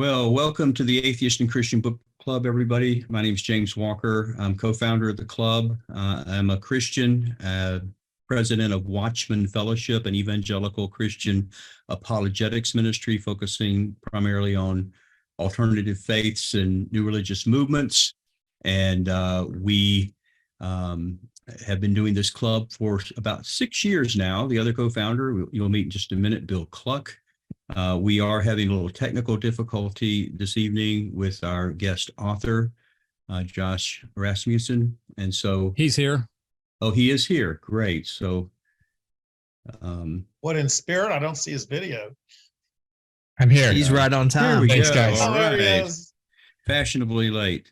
Well, welcome to the Atheist and Christian Book Club, everybody. My name is James Walker. I'm co-founder of the club. I'm a Christian, president of Watchman Fellowship, an evangelical Christian apologetics ministry focusing primarily on alternative faiths and new religious movements. And we have been doing this club for about 6 years now. The other co-founder, you'll meet in just a minute, Bill Cluck. We are having a little technical difficulty this evening with our guest author, Josh Rasmussen. And so he's here. Oh, he is here. Great. So what in spirit? I don't see his video. I'm here. He's right on time. Here we Thanks, go. guys. All there he right. is. Fashionably late.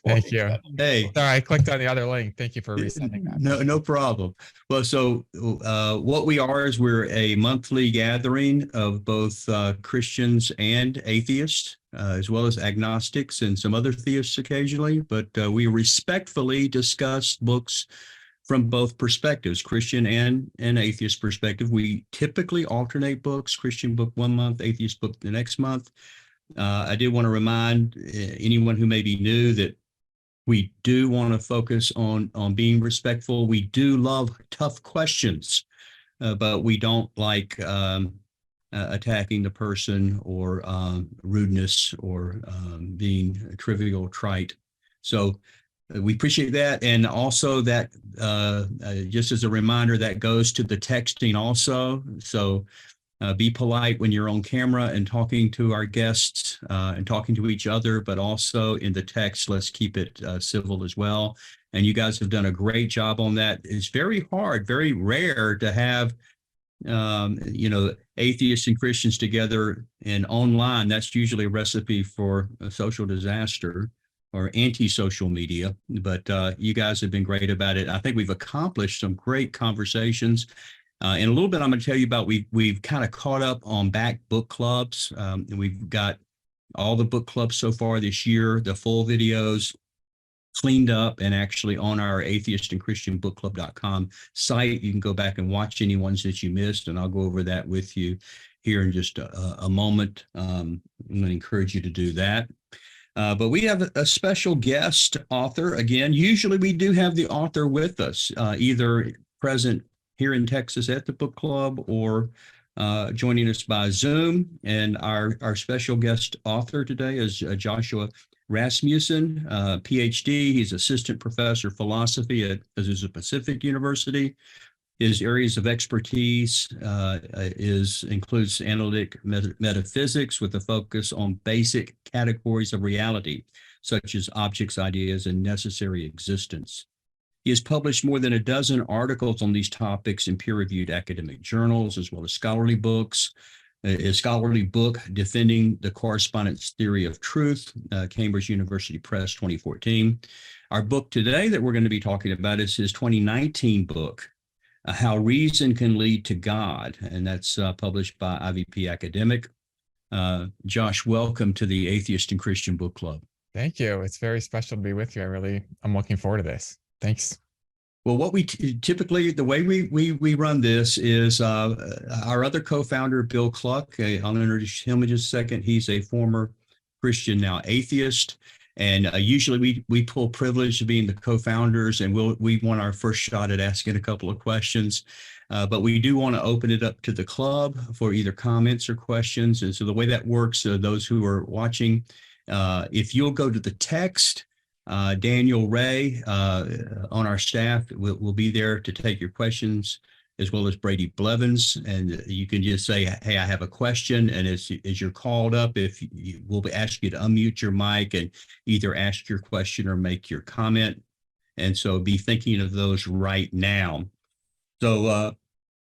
Thank you. Hey. Sorry, I clicked on the other link. Thank you for resending that. No problem. Well, so what we are is we're a monthly gathering of both Christians and atheists, as well as agnostics and some other theists occasionally. But we respectfully discuss books from both perspectives, Christian and atheist perspective. We typically alternate books, Christian book 1 month, atheist book the next month. I did want to remind anyone who may be new that we do want to focus on being respectful. We do love tough questions, but we don't like attacking the person or rudeness or being trivial, trite. So we appreciate that. And also that, just as a reminder, that goes to the texting also. So be polite when you're on camera and talking to our guests and talking to each other, but also in the text, let's keep it civil as well. And you guys have done a great job on that. It's very hard, very rare to have, atheists and Christians together and online. That's usually a recipe for a social disaster or anti-social media. But you guys have been great about it. I think we've accomplished some great conversations. In a little bit, I'm going to tell you about we've kind of caught up on back book clubs. And we've got all the book clubs so far this year, the full videos cleaned up and actually on our atheist and Christian book club.com site. You can go back and watch any ones that you missed, and I'll go over that with you here in just a moment. I'm going to encourage you to do that. But we have a special guest author. Again, usually we do have the author with us, either present here in Texas at the book club or joining us by Zoom. And our special guest author today is Joshua Rasmussen, PhD. He's assistant professor of philosophy at Azusa Pacific University. His areas of expertise includes analytic metaphysics with a focus on basic categories of reality, such as objects, ideas, and necessary existence. He has published more than a dozen articles on these topics in peer-reviewed academic journals, as well as scholarly books. A scholarly book, Defending the Correspondence Theory of Truth, Cambridge University Press, 2014. Our book today that we're going to be talking about is his 2019 book, How Reason Can Lead to God, and that's published by IVP Academic. Josh, welcome to the Atheist and Christian Book Club. Thank you. It's very special to be with you. I'm looking forward to this. Thanks. Well, what we typically, the way we run this is our other co-founder, Bill Cluck. I'll introduce him in just a second. He's a former Christian, now atheist. And usually we pull privilege of being the co-founders, and we want our first shot at asking a couple of questions. But we do want to open it up to the club for either comments or questions. And so the way that works, those who are watching, if you'll go to the text, Daniel Ray on our staff will be there to take your questions, as well as Brady Blevins. And you can just say, hey, I have a question. And as you're called up, we'll ask you to unmute your mic and either ask your question or make your comment. And so be thinking of those right now. So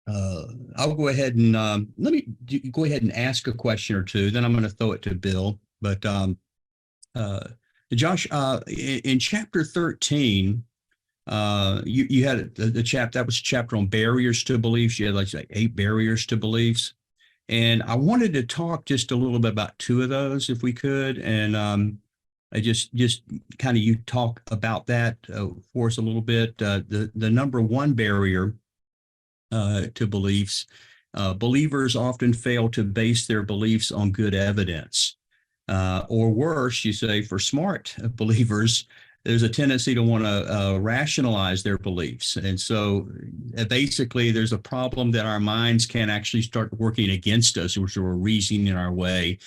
I'll go ahead and let me go ahead and ask a question or two. Then I'm going to throw it to Bill. But Josh, in chapter 13, you had the chapter that was a chapter on barriers to beliefs. You had like 8 barriers to beliefs, and I wanted to talk just a little bit about 2 of those, if we could. And I just kind of you talk about that for us a little bit. The number 1 barrier to beliefs believers often fail to base their beliefs on good evidence. Or worse, you say, for smart believers, there's a tendency to want to rationalize their beliefs. And so basically, there's a problem that our minds can actually start working against us, which we're reasoning in our way,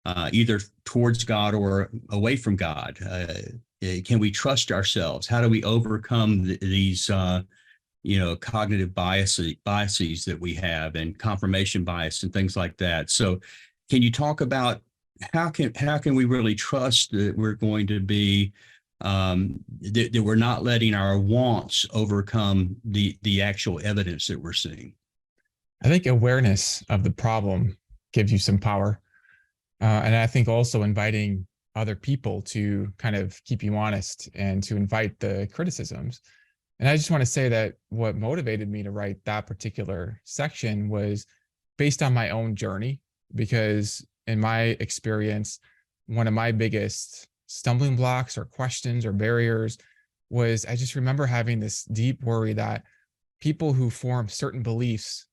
either towards God or away from God. Can we trust ourselves? How do we overcome these cognitive biases that we have, and confirmation bias and things like that? So can you talk about how can we really trust that we're going to be that we're not letting our wants overcome the actual evidence that we're seeing? I think awareness of the problem gives you some power. And I think also inviting other people to kind of keep you honest and to invite the criticisms. And I just want to say that what motivated me to write that particular section was based on my own journey, because in my experience, one of my biggest stumbling blocks or questions or barriers was I just remember having this deep worry that people who form certain beliefs,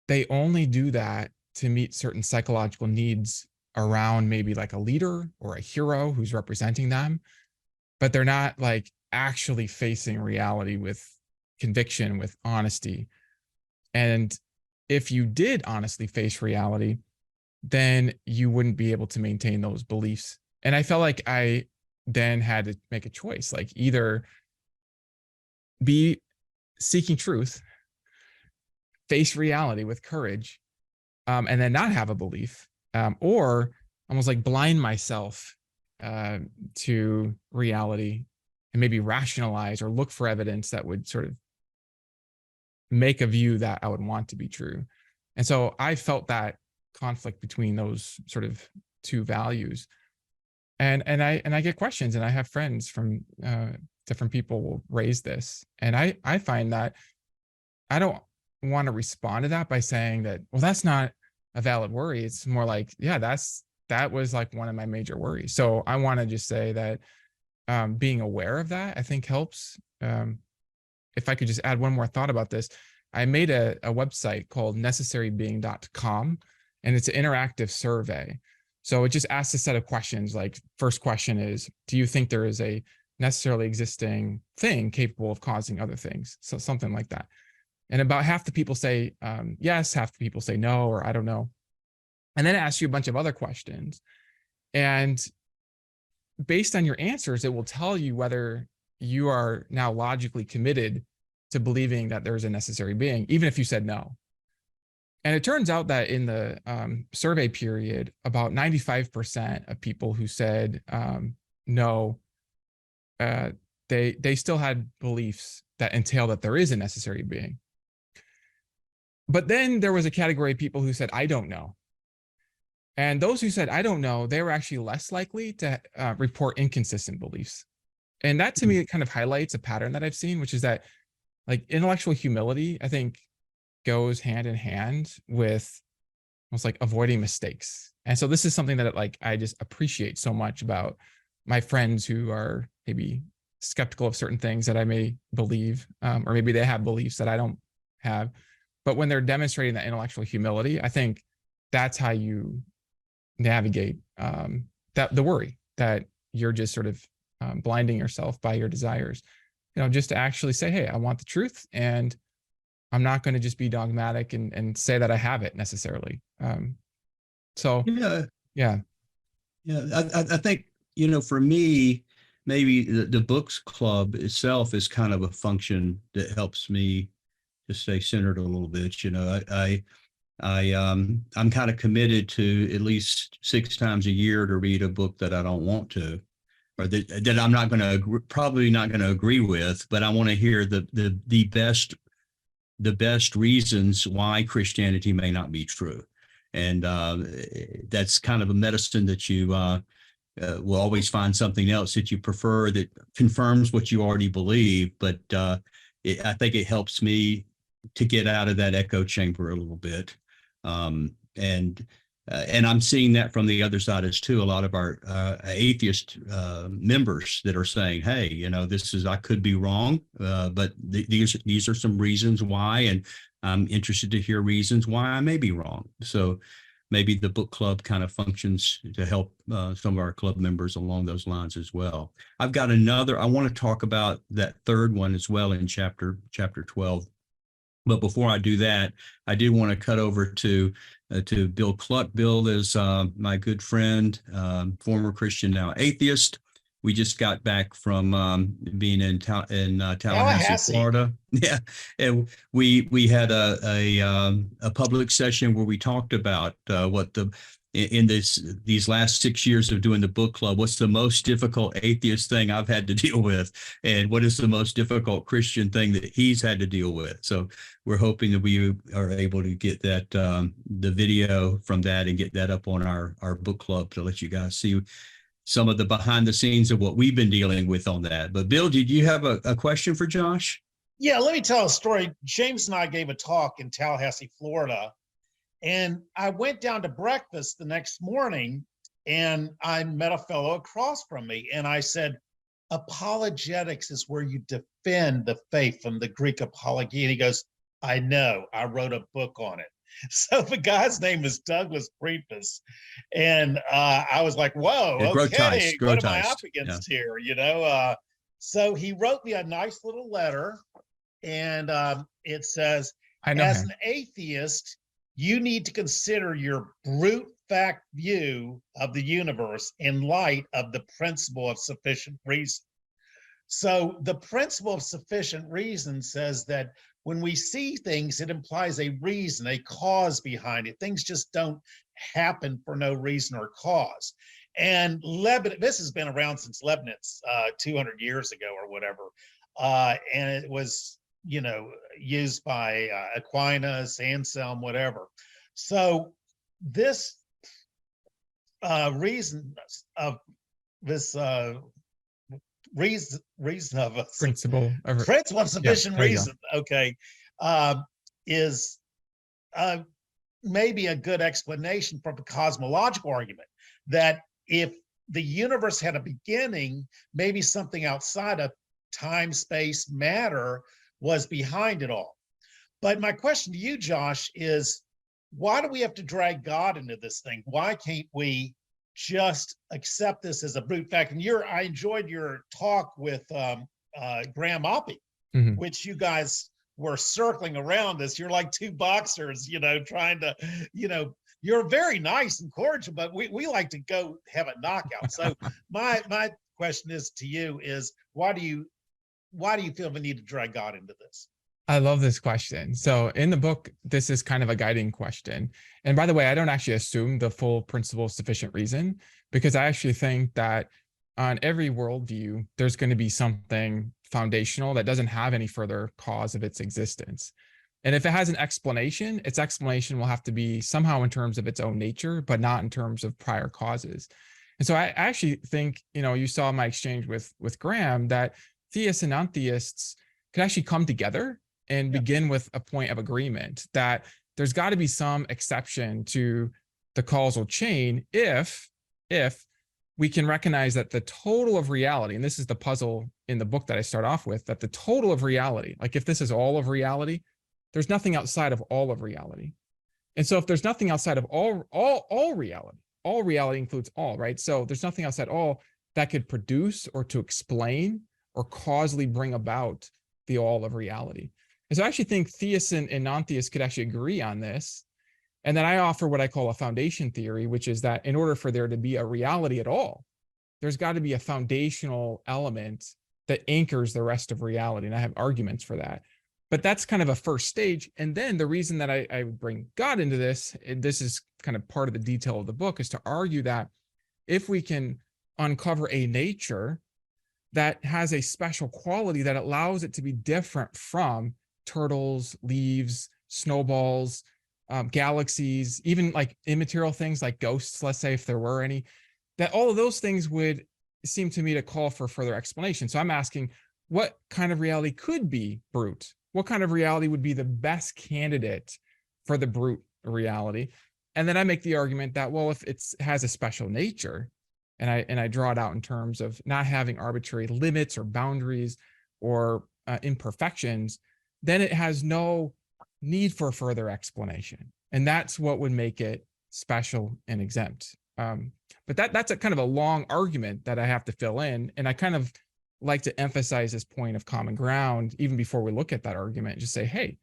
they only do that to meet certain psychological needs around maybe like a leader or a hero who's representing them, but they're not like actually facing reality with conviction, with honesty. And if you did honestly face reality, then you wouldn't be able to maintain those beliefs. And I felt like I then had to make a choice, like either be seeking truth, face reality with courage, and then not have a belief, or almost like blind myself to reality and maybe rationalize or look for evidence that would sort of make a view that I would want to be true. And so I felt that conflict between those sort of two values. And I get questions, and I have friends from different people will raise this. And I find that I don't want to respond to that by saying that, well, that's not a valid worry. It's more like, yeah, that was like one of my major worries. So I want to just say that being aware of that, I think, helps. If I could just add one more thought about this, I made a website called necessarybeing.com, and it's an interactive survey. So it just asks a set of questions. Like, first question is, do you think there is a necessarily existing thing capable of causing other things? So something like that. And about half the people say yes, half the people say no, or I don't know. And then it asks you a bunch of other questions. And based on your answers, it will tell you whether you are now logically committed to believing that there is a necessary being, even if you said no. And it turns out that in the survey period, about 95% of people who said no, they still had beliefs that entail that there is a necessary being. But then there was a category of people who said, I don't know. And those who said, I don't know, they were actually less likely to report inconsistent beliefs. And that to me, it kind of highlights a pattern that I've seen, which is that like intellectual humility, I think, goes hand in hand with almost like avoiding mistakes. And so this is something that like I just appreciate so much about my friends who are maybe skeptical of certain things that I may believe, or maybe they have beliefs that I don't have. But when they're demonstrating that intellectual humility, I think that's how you navigate that the worry that you're just sort of blinding yourself by your desires. Just to actually say, hey, I want the truth, and I'm not going to just be dogmatic and say that I have it necessarily. So yeah. I think, for me, maybe the books club itself is kind of a function that helps me to stay centered a little bit. I'm kind of committed to at least 6 times a year to read a book that I don't want to, or that I'm not going to probably not going to agree with, but I want to hear the best reasons why Christianity may not be true. And that's kind of a medicine that you will always find something else that you prefer that confirms what you already believe. But I think it helps me to get out of that echo chamber a little bit. And I'm seeing that from the other side as too. A lot of our atheist members that are saying, hey, I could be wrong, but these are some reasons why. And I'm interested to hear reasons why I may be wrong. So maybe the book club kind of functions to help some of our club members along those lines as well. I've got another, I want to talk about that third one as well in chapter 12. But before I do that, I did want to cut over to Bill Cluck. Bill is my good friend, former Christian, now atheist. We just got back from being in Tallahassee, Florida. Yeah, and we had a public session where we talked about what in these last 6 years of doing the book club, what's the most difficult atheist thing I've had to deal with, and what is the most difficult Christian thing that he's had to deal with. So we're hoping that we are able to get that the video from that and get that up on our book club to let you guys see some of the behind the scenes of what we've been dealing with on that. But Bill, did you have a question for Josh? Yeah, let me tell a story. James and I gave a talk in Tallahassee, Florida, and I went down to breakfast the next morning and I met a fellow across from me, and I said, apologetics is where you defend the faith from the Greek apologia. And he goes, I know, I wrote a book on it. So the guy's name is Douglas Preface. And I was like, whoa, yeah, okay, what am I Groteist. up against here? You know, so he wrote me a nice little letter, and it says, as an atheist, you need to consider your brute fact view of the universe in light of the principle of sufficient reason. So the principle of sufficient reason says that when we see things, it implies a reason, a cause behind it. Things just don't happen for no reason or cause. And Leibniz, this has been around since Leibniz 200 years ago or whatever. And it was, you know, used by Aquinas, Anselm, whatever. So this reason of this reason of a principle of sufficient reason, okay, is maybe a good explanation from a cosmological argument that if the universe had a beginning, maybe something outside of time, space, matter was behind it all. But my question to you, Josh, is why do we have to drag God into this thing? Why can't we just accept this as a brute fact? And I enjoyed your talk with Graham Oppie, which you guys were circling around this. You're like two boxers, you know, trying to, you know, you're very nice and cordial, but we like to go have a knockout. So my question is to you is why do you feel the need to drag God into this? I love this question. So in the book, this is kind of a guiding question. And by the way, I don't actually assume the full principle of sufficient reason, because I actually think that on every worldview, there's going to be something foundational that doesn't have any further cause of its existence. And if it has an explanation, its explanation will have to be somehow in terms of its own nature, but not in terms of prior causes. And so I actually think, you know, you saw my exchange with Graham that theists and non-theists could actually come together and begin with a point of agreement that there's got to be some exception to the causal chain if we can recognize that the total of reality, and this is the puzzle in the book that I start off with, that the total of reality, like if this is all of reality, there's nothing outside of all of reality. And so if there's nothing outside of all reality includes all, right? So there's nothing outside all that could produce or to explain or causally bring about the all of reality. And so I actually think theists and non-theists could actually agree on this. And then I offer what I call a foundation theory, which is that in order for there to be a reality at all, there's got to be a foundational element that anchors the rest of reality. And I have arguments for that. But that's kind of a first stage. And then the reason that I bring God into this, and this is kind of part of the detail of the book, is to argue that if we can uncover a nature that has a special quality that allows it to be different from turtles, leaves, snowballs, galaxies, even like immaterial things like ghosts, let's say, if there were any, that all of those things would seem to me to call for further explanation. So I'm asking, what kind of reality could be brute? What kind of reality would be the best candidate for the brute reality? And then I make the argument that, well, if it has a special nature, and I draw it out in terms of not having arbitrary limits or boundaries or imperfections, then it has no need for further explanation. And that's what would make it special and exempt. But that's a kind of a long argument that I have to fill in. And I kind of like to emphasize this point of common ground, even before we look at that argument, just say, hey,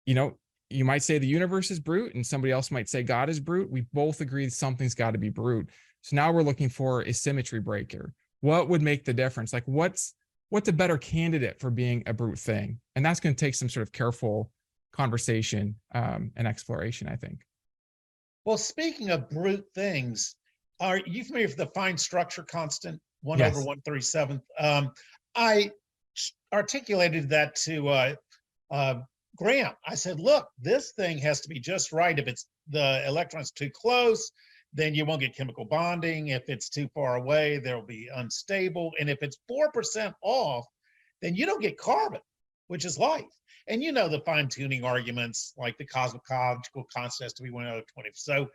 you know, you might say the universe is brute and somebody else might say God is brute. We both agree something's got to be brute. So now we're looking for a symmetry breaker. What would make the difference? Like what's a better candidate for being a brute thing? And that's going to take some sort of careful conversation and exploration, I think. Well, speaking of brute things, are you familiar with the fine structure constant, 1 Yes. over 1/37? I articulated that to Graham. I said, look, this thing has to be just right. If it's the electron's too close, then you won't get chemical bonding. If it's too far away, there'll be unstable. And if it's 4% off, then you don't get carbon, which is life. And you know the fine-tuning arguments, like the cosmological constant has to be 1 over 20. So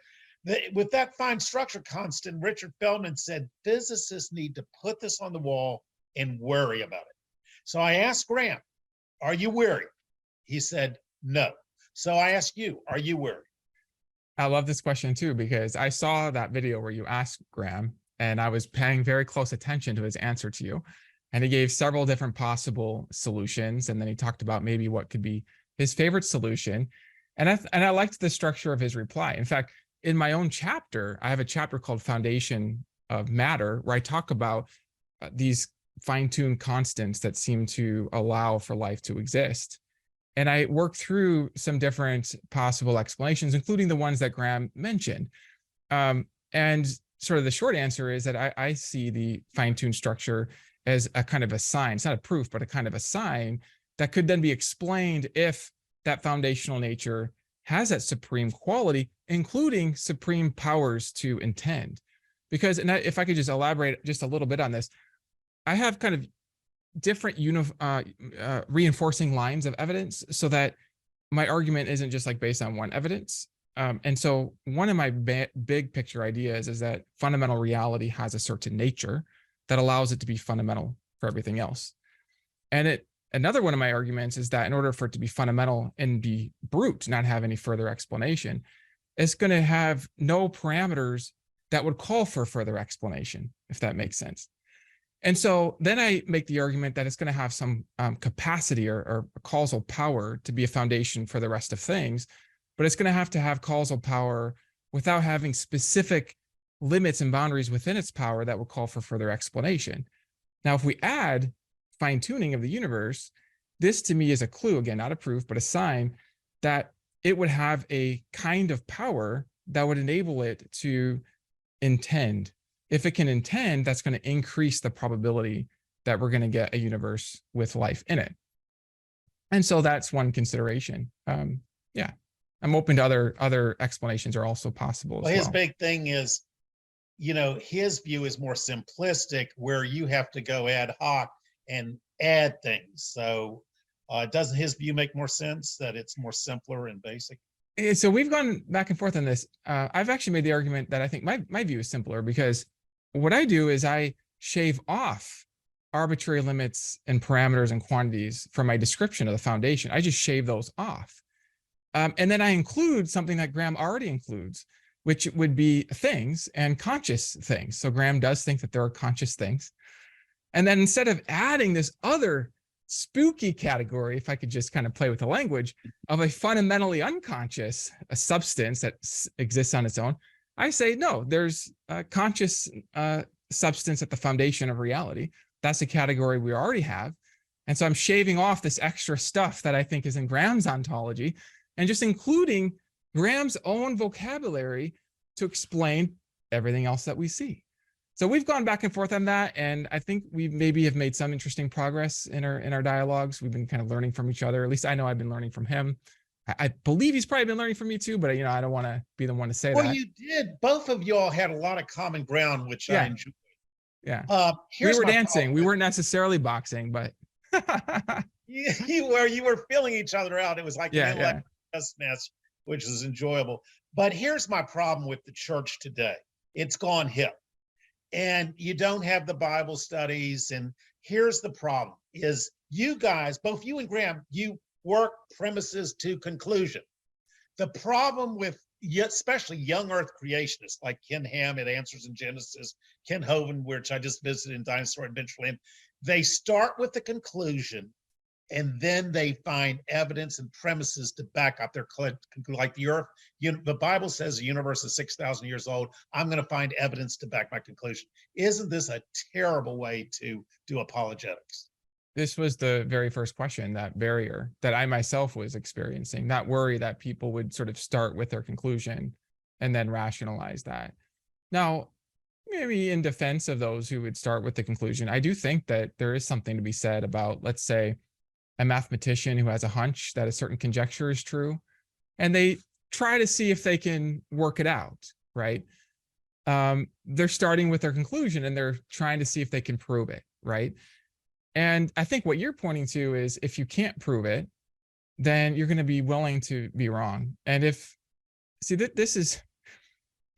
with that fine structure constant, Richard Feldman said physicists need to put this on the wall and worry about it. So I asked Graham, are you worried? He said, no. So I ask you, are you worried? I love this question too, because I saw that video where you asked Graham, and I was paying very close attention to his answer to you. And he gave several different possible solutions. And then he talked about maybe what could be his favorite solution. And I liked the structure of his reply. In fact, in my own chapter, I have a chapter called Foundation of Matter, where I talk about these fine-tuned constants that seem to allow for life to exist. And I work through some different possible explanations, including the ones that Graham mentioned. And sort of the short answer is that I see the fine-tuned structure as a kind of a sign. It's not a proof, but a kind of a sign that could then be explained if that foundational nature has that supreme quality, including supreme powers to intend. Because, and if I could just elaborate just a little bit on this, I have kind of different reinforcing lines of evidence so that my argument isn't just like based on one evidence. And so one of my big picture ideas is that fundamental reality has a certain nature that allows it to be fundamental for everything else. And another one of my arguments is that in order for it to be fundamental and be brute, not have any further explanation, it's going to have no parameters that would call for further explanation, if that makes sense. And so then I make the argument that it's going to have some capacity or causal power to be a foundation for the rest of things, but it's going to have causal power without having specific limits and boundaries within its power that will call for further explanation. Now, if we add fine-tuning of the universe, this to me is a clue, again, not a proof, but a sign that it would have a kind of power that would enable it to intend. If it can intend, that's going to increase the probability that we're going to get a universe with life in it. And so that's one consideration. Yeah, I'm open to other explanations are also possible. Well, his big thing is, you know, his view is more simplistic, where you have to go ad hoc and add things. So doesn't his view make more sense, that it's more simpler and basic? So we've gone back and forth on this. I've actually made the argument that I think my view is simpler, because what I do is I shave off arbitrary limits and parameters and quantities from my description of the foundation. I just shave those off. And then I include something that Graham already includes, which would be things and conscious things. So Graham does think that there are conscious things. And then instead of adding this other spooky category, if I could just kind of play with the language, of a fundamentally unconscious substance that exists on its own, I say, no, there's a conscious substance at the foundation of reality. That's a category we already have. And so I'm shaving off this extra stuff that I think is in Graham's ontology and just including Graham's own vocabulary to explain everything else that we see. So we've gone back and forth on that, and I think we maybe have made some interesting progress in our dialogues. We've been kind of learning from each other. At least I know I've been learning from him. I believe he's probably been learning from me too, but you know, I don't want to be the one to say that. Well, you did. Both of y'all had a lot of common ground, which I enjoyed. Yeah. We were dancing. We weren't necessarily boxing, but you were feeling each other out. It was like a match, which is enjoyable. But here's my problem with the church today. It's gone hip. And you don't have the Bible studies. And here's the problem is you guys, both you and Graham, you work premises to conclusion. The problem with especially young earth creationists like Ken Ham at Answers in Genesis, Ken Hovind, which I just visited in Dinosaur Adventureland, they start with the conclusion and then they find evidence and premises to back up their conclusion. Like the earth, the Bible says the universe is 6,000 years old. I'm going to find evidence to back my conclusion. Isn't this a terrible way to do apologetics? This was the very first question, that barrier that I myself was experiencing, that worry that people would sort of start with their conclusion and then rationalize that. Now, maybe in defense of those who would start with the conclusion, I do think that there is something to be said about, let's say, a mathematician who has a hunch that a certain conjecture is true, and they try to see if they can work it out, right? They're starting with their conclusion and they're trying to see if they can prove it, right? And I think what you're pointing to is if you can't prove it, then you're going to be willing to be wrong. And this is,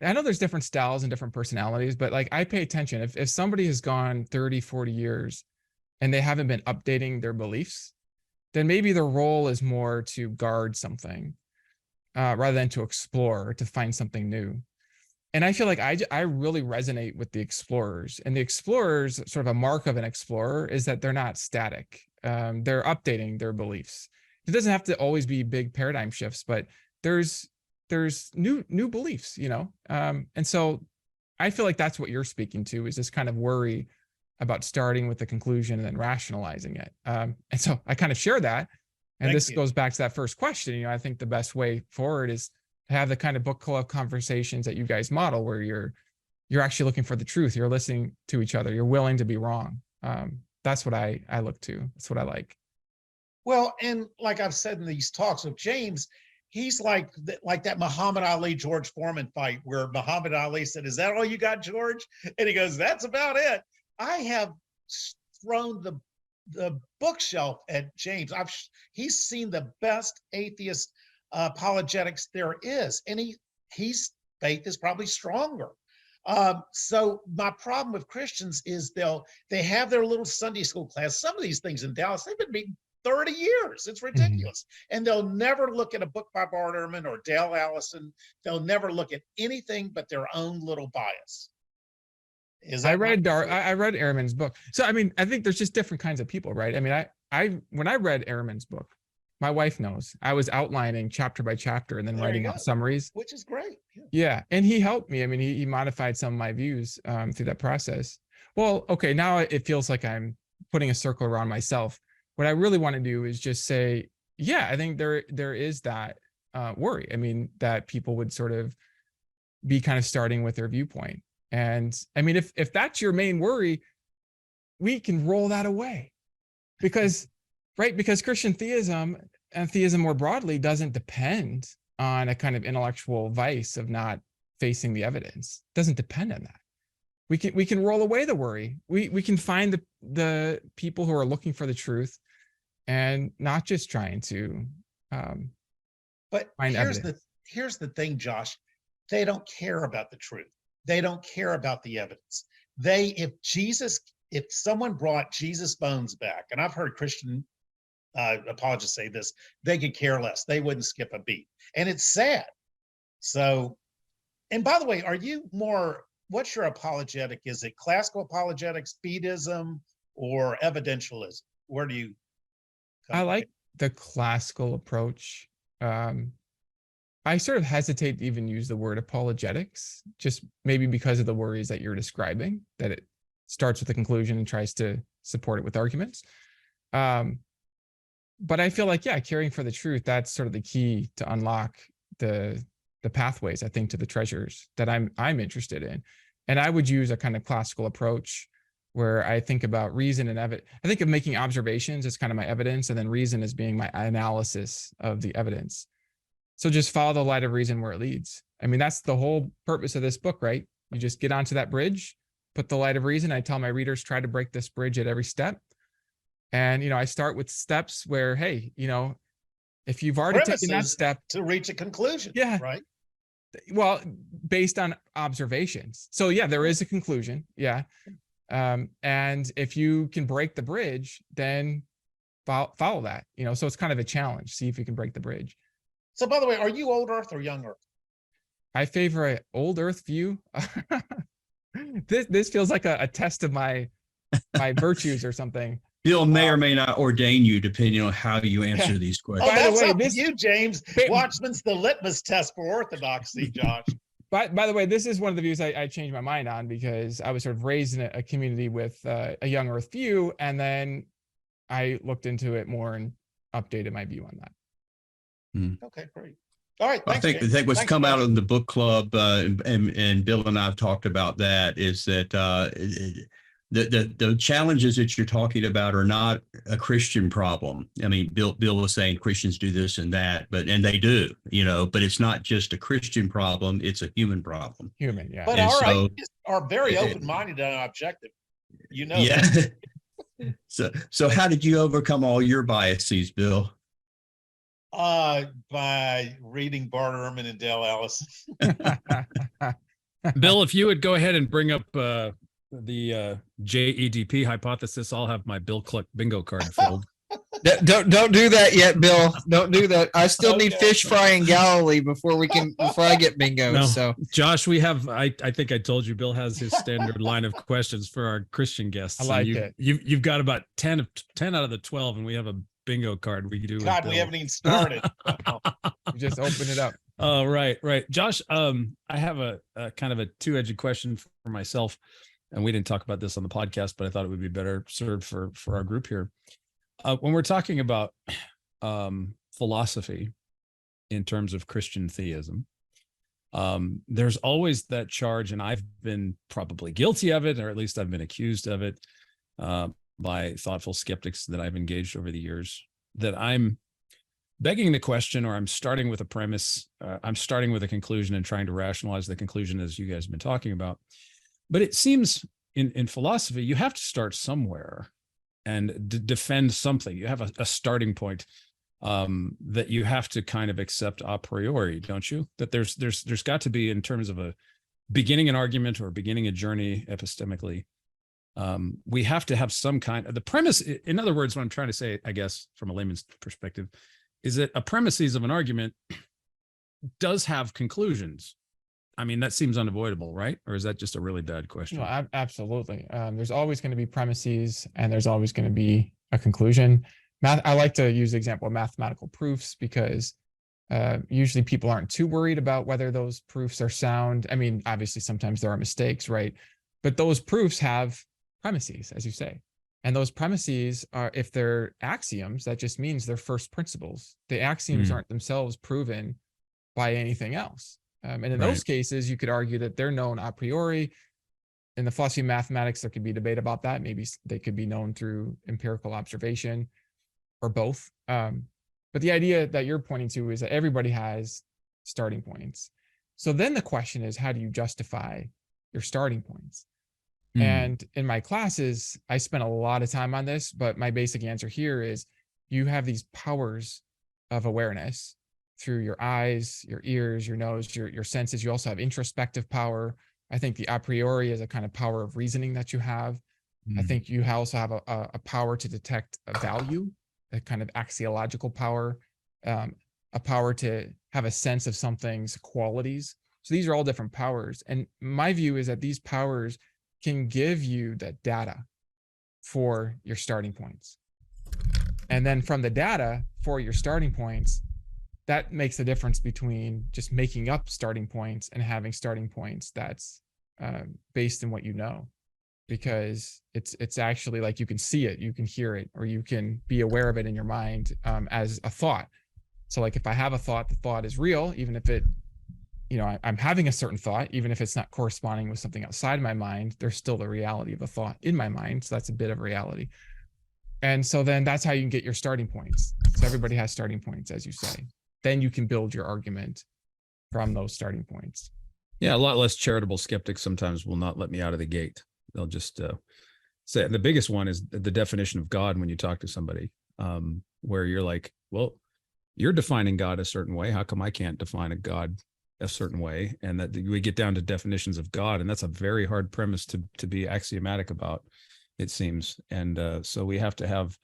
I know there's different styles and different personalities, but like I pay attention. If somebody has gone 30, 40 years and they haven't been updating their beliefs, then maybe their role is more to guard something rather than to explore or to find something new. And I feel like I really resonate with the explorers. And the explorers, sort of a mark of an explorer is that they're not static. They're updating their beliefs. It doesn't have to always be big paradigm shifts, but there's new beliefs, you know? And so I feel like that's what you're speaking to, is this kind of worry about starting with the conclusion and then rationalizing it. And so I kind of share that. And this goes back to that first question. You know, I think the best way forward is to have the kind of book club conversations that you guys model, where you're actually looking for the truth. You're listening to each other. You're willing to be wrong. That's what I look to. That's what I like. Well, and like I've said in these talks with James, he's like that Muhammad Ali, George Foreman fight where Muhammad Ali said, "Is that all you got, George?" And he goes, "That's about it." I have thrown the bookshelf at James. He's seen the best atheist apologetics there is, and he's faith is probably stronger. So my problem with Christians is they have their little Sunday school class. Some of these things in Dallas, they've been meeting 30 years. It's ridiculous. Mm-hmm. And they'll never look at a book by Bart Ehrman or Dale Allison. They'll never look at anything but their own little bias. I read Ehrman's book. So, I mean, I think there's just different kinds of people, right? I mean, when I read Ehrman's book, my wife knows I was outlining chapter by chapter and then writing out summaries, which is great. Yeah. And he helped me. I mean, he modified some of my views through that process. Well, okay. Now it feels like I'm putting a circle around myself. What I really want to do is just say, yeah, I think there is that worry. I mean, that people would sort of be kind of starting with their viewpoint. And I mean, if that's your main worry, we can roll that away because Christian theism and theism more broadly doesn't depend on a kind of intellectual vice of not facing the evidence. It doesn't depend on that. We can roll away the worry. We can find the people who are looking for the truth and not just trying to but find evidence. Here's the thing, Josh. They don't care about the truth. They don't care about the evidence. If someone brought Jesus' bones back, and I've heard Christian apologists say this, they could care less. They wouldn't skip a beat. And it's sad. So, and by the way, what's your apologetic? Is it classical apologetics, Speedism, or evidentialism? Where do you I like the classical approach. I sort of hesitate to even use the word apologetics, just maybe because of the worries that you're describing, that it starts with a conclusion and tries to support it with arguments. But I feel like, yeah, caring for the truth, that's sort of the key to unlock the pathways, I think, to the treasures that I'm interested in. And I would use a kind of classical approach where I think about reason and evidence. I think of making observations as kind of my evidence, and then reason as being my analysis of the evidence. So just follow the light of reason where it leads. I mean, that's the whole purpose of this book, right? You just get onto that bridge, put the light of reason. I tell my readers, try to break this bridge at every step. And, I start with steps where, hey, if you've already taken that step to reach a conclusion, yeah, right? Well, based on observations. So yeah, there is a conclusion. Yeah. And if you can break the bridge, then follow that, so it's kind of a challenge. See if you can break the bridge. So by the way, are you old Earth or young Earth? I favor an old Earth view. This feels like a test of my virtues or something. Bill may or may not ordain you depending on how you answer these questions. Oh, that's up to you, James. Watchman's the litmus test for orthodoxy, Josh. By the way, this is one of the views I changed my mind on, because I was sort of raised in a community with a young Earth view, and then I looked into it more and updated my view on that. Okay, great. All right. Thanks, I think what's come out in the book club, and Bill and I have talked about that, is that the challenges that you're talking about are not a Christian problem. I mean, Bill was saying Christians do this and that, and they do, but it's not just a Christian problem; it's a human problem. Human, yeah. But all right, are very open-minded and objective. Yeah. So how did you overcome all your biases, Bill? By reading Bart Ehrman and Dale Allison. Bill, if you would go ahead and bring up the JEDP hypothesis, I'll have my Bill Cluck bingo card filled. Don't do that yet, Bill. Don't do that. I still need fish fry in Galilee before I get bingo. No, so Josh, we have, I think I told you, Bill has his standard line of questions for our Christian guests. I like it. You've got about 10 out of the 12, and we have a bingo card we do. God, we haven't even started. We just open it up. Oh, right. Josh, I have a kind of a two-edged question for myself, and we didn't talk about this on the podcast, but I thought it would be better served for our group here. When we're talking about philosophy in terms of Christian theism, there's always that charge, and I've been probably guilty of it, or at least I've been accused of it by thoughtful skeptics that I've engaged over the years, that I'm begging the question, or I'm starting with a premise, I'm starting with a conclusion and trying to rationalize the conclusion, as you guys have been talking about. But it seems in philosophy, you have to start somewhere and defend something. You have a starting point that you have to kind of accept a priori, don't you? That there's got to be, in terms of a beginning an argument or beginning a journey epistemically, we have to have some kind of the premise. In other words, what I'm trying to say, I guess, from a layman's perspective, is that a premises of an argument does have conclusions. I mean, that seems unavoidable, right? Or is that just a really bad question? No, absolutely. There's always going to be premises, and there's always going to be a conclusion. I like to use the example of mathematical proofs, because usually people aren't too worried about whether those proofs are sound. I mean, obviously, sometimes there are mistakes, right? But those proofs have premises, as you say. And those premises are, if they're axioms, that just means they're first principles. The axioms aren't themselves proven by anything else. And in those cases, you could argue that they're known a priori. In the philosophy of mathematics, there could be debate about that. Maybe they could be known through empirical observation, or both. But the idea that you're pointing to is that everybody has starting points. So then the question is, how do you justify your starting points? And in my classes, I spent a lot of time on this, but my basic answer here is you have these powers of awareness through your eyes, your ears, your nose, your senses. You also have introspective power. I think the a priori is a kind of power of reasoning that you have. I think you also have a power to detect a value, a kind of axiological power, a power to have a sense of something's qualities. So these are all different powers. And my view is that these powers can give you the data for your starting points. And then from the data for your starting points, that makes the difference between just making up starting points and having starting points that's based in what you know. Because it's actually like you can see it, you can hear it, or you can be aware of it in your mind as a thought. So like if I have a thought, the thought is real, even if it, I'm having a certain thought, even if it's not corresponding with something outside my mind, there's still the reality of a thought in my mind. So that's a bit of reality. And so then that's how you can get your starting points. So everybody has starting points, as you say. Then you can build your argument from those starting points. Yeah, a lot less charitable skeptics sometimes will not let me out of the gate. They'll just say, and the biggest one is the definition of God when you talk to somebody, where you're like, well, you're defining God a certain way. How come I can't define a God a certain way? And that we get down to definitions of God, and that's a very hard premise to be axiomatic about, it seems. And so we have to have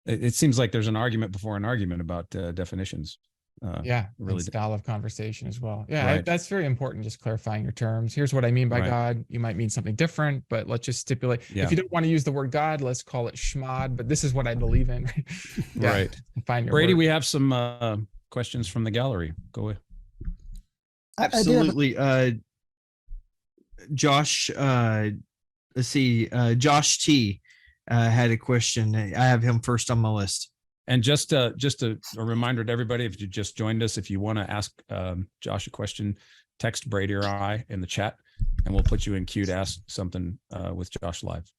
it seems like there's an argument before an argument about definitions. Yeah, really and style of conversation as well. Yeah, Right. that's very important. Just clarifying your terms. Here's what I mean by Right. God. You might mean something different, but let's just stipulate. Yeah. If you don't want to use the word God, let's call it schmod. But this is what I believe in. Yeah, Right. find your Brady, word. we have some questions from the gallery. Go ahead. Absolutely. Josh, let's see. Josh T had a question. I have him first on my list. And just a reminder to everybody, if you just joined us, if you want to ask Josh a question, text Brady or I in the chat, and we'll put you in queue to ask something with Josh live.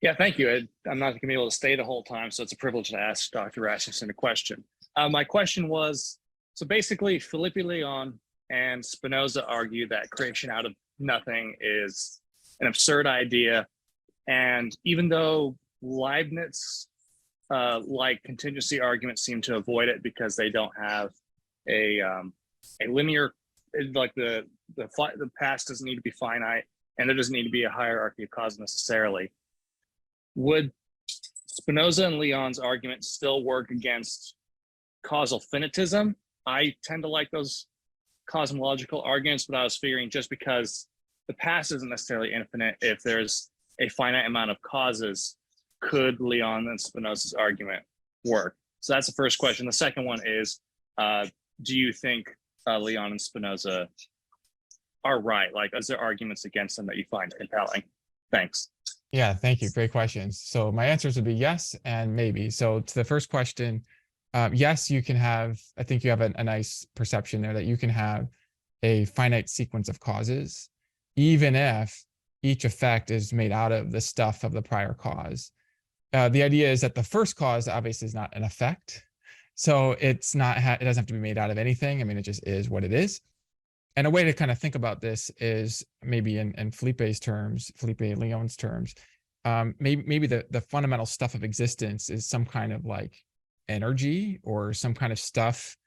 Yeah, thank you. I'm not going to be able to stay the whole time, so it's a privilege to ask Dr. Rasmussen a question. My question was, so basically, Felipe Leon and Spinoza argue that creation out of nothing is an absurd idea. And even though Leibniz like contingency arguments seem to avoid it because they don't have a linear, like the past doesn't need to be finite, and there doesn't need to be a hierarchy of cause necessarily. Would Spinoza and Leon's arguments still work against causal finitism? I tend to like those cosmological arguments, but I was figuring just because the past isn't necessarily infinite, if there's a finite amount of causes, could Leon and Spinoza's argument work? So that's the first question. The second one is, do you think Leon and Spinoza are right? Like, is there arguments against them that you find compelling? Thanks. Yeah, thank you. Great questions. So my answers would be yes and maybe. So to the first question, yes, you can have, I think you have a nice perception there that you can have a finite sequence of causes, even if each effect is made out of the stuff of the prior cause. The idea is that the first cause obviously is not an effect. So it's not, it doesn't have to be made out of anything. I mean, it just is what it is. And a way to kind of think about this is maybe in Felipe's terms, Felipe Leon's terms, maybe the fundamental stuff of existence is some kind of like energy or some kind of stuff.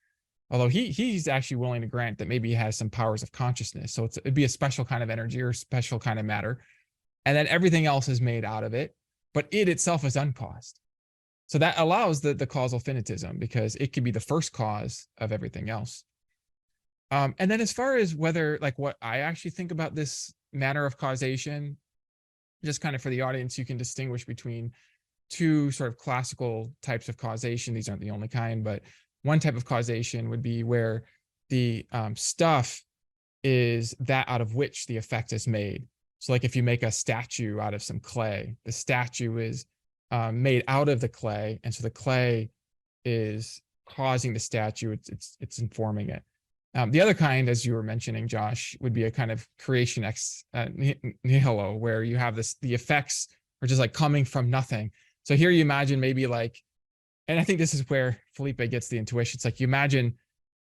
Although he's actually willing to grant that maybe he has some powers of consciousness. So it'd be a special kind of energy or special kind of matter. And then everything else is made out of it, but it itself is uncaused. So that allows the causal finitism because it could be the first cause of everything else. And then as far as whether, like, what I actually think about this matter of causation, just kind of for the audience, you can distinguish between two sort of classical types of causation. These aren't the only kind, but one type of causation would be where the stuff is that out of which the effect is made. So like if you make a statue out of some clay, the statue is made out of the clay. And so the clay is causing the statue, it's informing it. The other kind, as you were mentioning, Josh, would be a kind of creation ex nihilo, where you have the effects are just like coming from nothing. So here you imagine maybe like, and I think this is where Felipe gets the intuition. It's like you imagine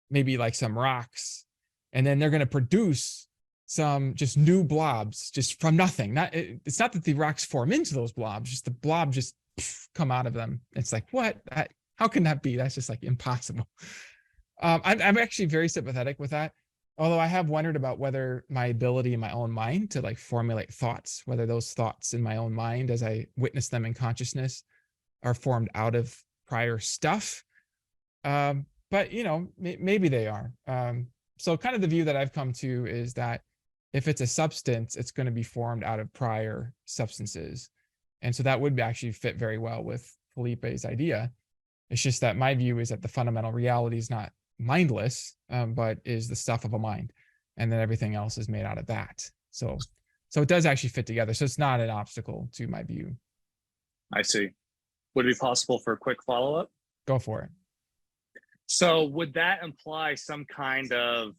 maybe like some rocks, and then they're going to produce some just new blobs just from nothing. It's not that the rocks form into those blobs, just the blob just come out of them. It's like, what? How can that be? That's just like impossible. I'm actually very sympathetic with that. Although I have wondered about whether my ability in my own mind to like formulate thoughts, whether those thoughts in my own mind as I witness them in consciousness are formed out of prior stuff. But you know, maybe they are. So kind of the view that I've come to is that if it's a substance, it's going to be formed out of prior substances. And so that would actually fit very well with Felipe's idea. It's just that my view is that the fundamental reality is not mindless, but is the stuff of a mind, and then everything else is made out of that. So it does actually fit together. So it's not an obstacle to my view. I see. Would it be possible for a quick follow-up? Go for it. So would that imply some kind of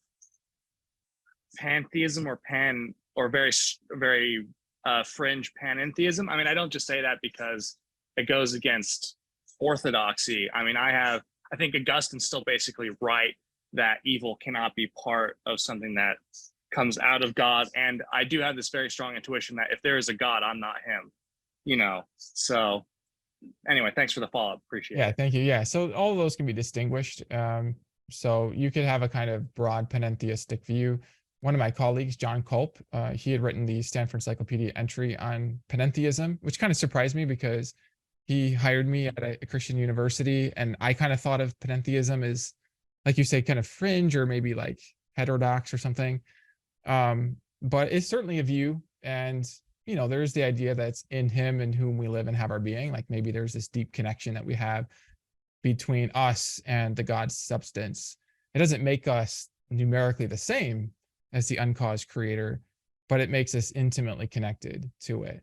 pantheism or very fringe panentheism? I mean, I don't just say that because it goes against orthodoxy. I mean, I think Augustine's still basically right that evil cannot be part of something that comes out of God. And I do have this very strong intuition that if there is a God, I'm not him, you know? So anyway, thanks for the follow-up. Appreciate it. Yeah, thank you. Yeah, so all of those can be distinguished. So you could have a kind of broad panentheistic view. One of my colleagues, John Culp, he had written the Stanford Encyclopedia entry on panentheism, which kind of surprised me because He hired me at a Christian university, and I kind of thought of panentheism as, like you say, kind of fringe or maybe like heterodox or something. But it's certainly a view, and there's the idea that's in him in whom we live and have our being. Like maybe there's this deep connection that we have between us and the God's substance. It doesn't make us numerically the same as the uncaused creator, but it makes us intimately connected to it.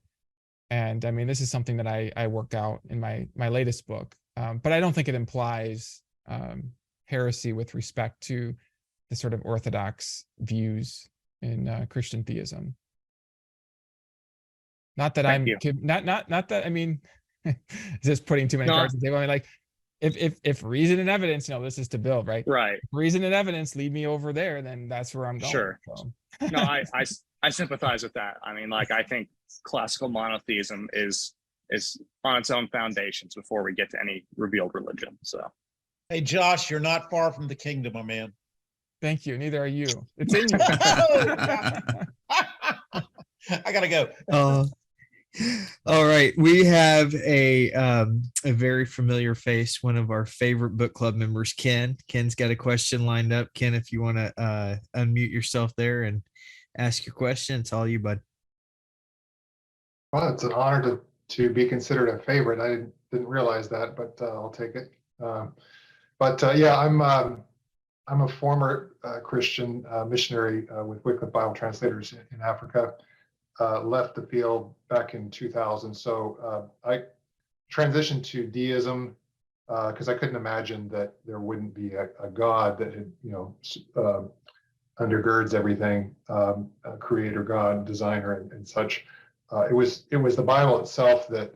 And I mean, this is something that I work out in my latest book, but I don't think it implies heresy with respect to the sort of orthodox views in Christian theism. Not that Thank you. not that I mean, just putting too many cards on the table. I mean, like if reason and evidence, this is to build, right? Right. If reason and evidence lead me over there, then that's where I'm going. Sure. So. No, I sympathize with that. I mean, like I think classical monotheism is on its own foundations before we get to any revealed religion. So, hey, Josh, you're not far from the kingdom, my man. Thank you. Neither are you. It's in you. I gotta go. All right, we have a very familiar face, one of our favorite book club members, Ken. Ken's got a question lined up. Ken, if you want to unmute yourself there and ask your question, it's all you, bud. Well, it's an honor to be considered a favorite. I didn't realize that, but I'll take it. Yeah, I'm a former Christian missionary with Wycliffe Bible Translators in Africa. Left the field back in 2000. So I transitioned to deism because I couldn't imagine that there wouldn't be a God that had, undergirds everything, a creator, God, designer, and such. It was the Bible itself that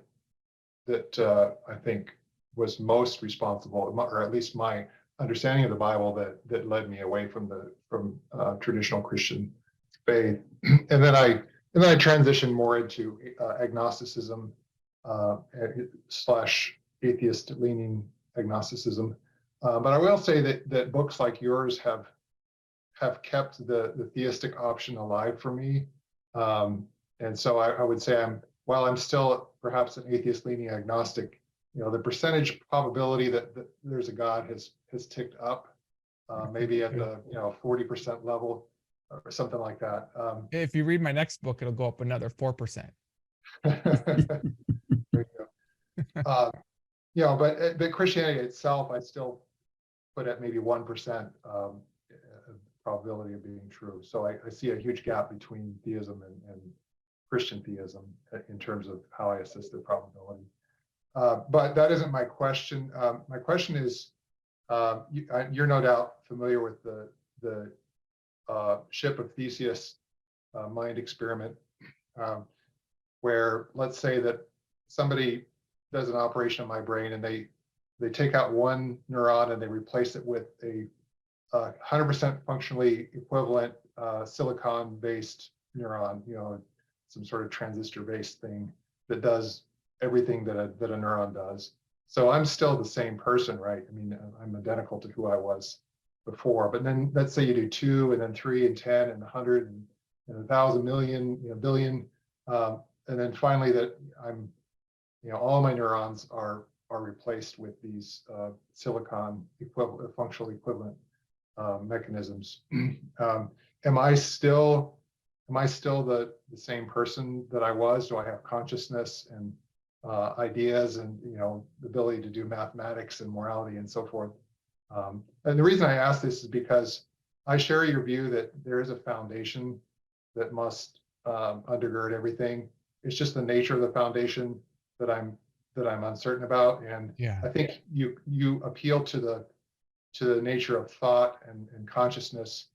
I think was most responsible, or at least my understanding of the Bible that led me away from traditional Christian faith. And then I transitioned more into agnosticism / atheist leaning agnosticism. But I will say that books like yours have kept the theistic option alive for me. And so I would say while I'm still perhaps an atheist leaning agnostic, the percentage probability that there's a God has ticked up, maybe at the 40% level or something like that. If you read my next book, it'll go up another 4%. There you go. But Christianity itself, I still put at maybe 1% probability of being true. So I see a huge gap between theism and Christian theism in terms of how I assess their probability. But that isn't my question. My question is, you're no doubt familiar with the ship of Theseus mind experiment, where let's say that somebody does an operation on my brain and they take out one neuron and they replace it with a 100% functionally equivalent silicon-based neuron, some sort of transistor-based thing that does everything that a neuron does. So I'm still the same person, right? I mean, I'm identical to who I was before. But then let's say you do 2 and then 3 and 10 and 100 and 1,000 million, billion, and then finally that I'm, all my neurons are replaced with these silicon equivalent, functional equivalent mechanisms. Am I still the same person that I was? Do I have consciousness and ideas and the ability to do mathematics and morality and so forth? And the reason I ask this is because I share your view that there is a foundation that must undergird everything. It's just the nature of the foundation that I'm uncertain about. And I think you appeal to the nature of thought and consciousness.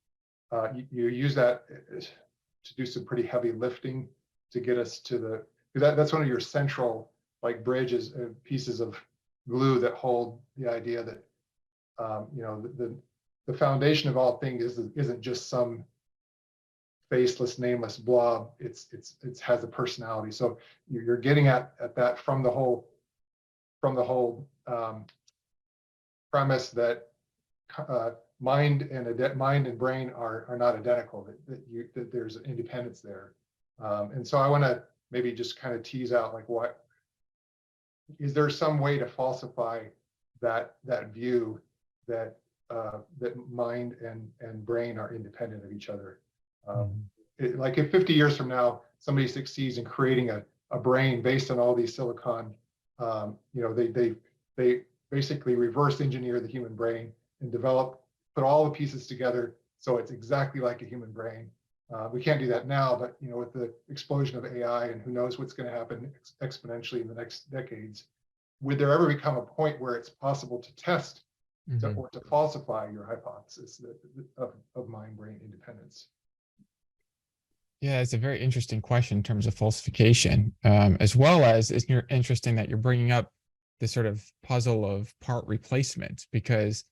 You use that to do some pretty heavy lifting to get us to that's one of your central bridges, pieces of glue that hold the idea that the foundation of all things isn't just some faceless, nameless blob. It has a personality. So you're getting at that from the whole premise that mind and brain are not identical. That there's an independence there. And so I want to maybe just kind of tease out is there some way to falsify that view that that mind and brain are independent of each other? Like if 50 years from now somebody succeeds in creating a brain based on all these silicon, they basically reverse engineer the human brain and put all the pieces together so it's exactly like a human brain. We can't do that now, but with the explosion of AI and who knows what's going to happen exponentially in the next decades, would there ever become a point where it's possible to test or to falsify your hypothesis of mind-brain independence? Yeah, it's a very interesting question in terms of falsification, as well as it's interesting that you're bringing up this sort of puzzle of part replacement, because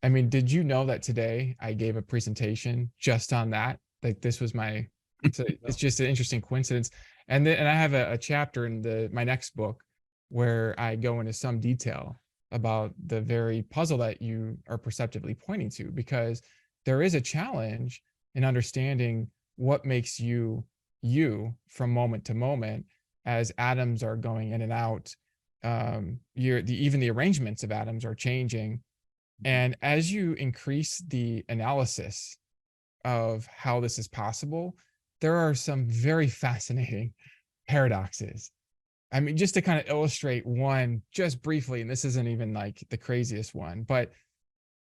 I mean, did you know that today I gave a presentation just on that? Like this was my, so it's just an interesting coincidence. And then, and I have a chapter in my next book where I go into some detail about the very puzzle that you are perceptively pointing to, because there is a challenge in understanding what makes you from moment to moment as atoms are going in and out. Even the arrangements of atoms are changing. And as you increase the analysis of how this is possible, there are some very fascinating paradoxes. I mean, just to kind of illustrate one just briefly, and this isn't even like the craziest one, but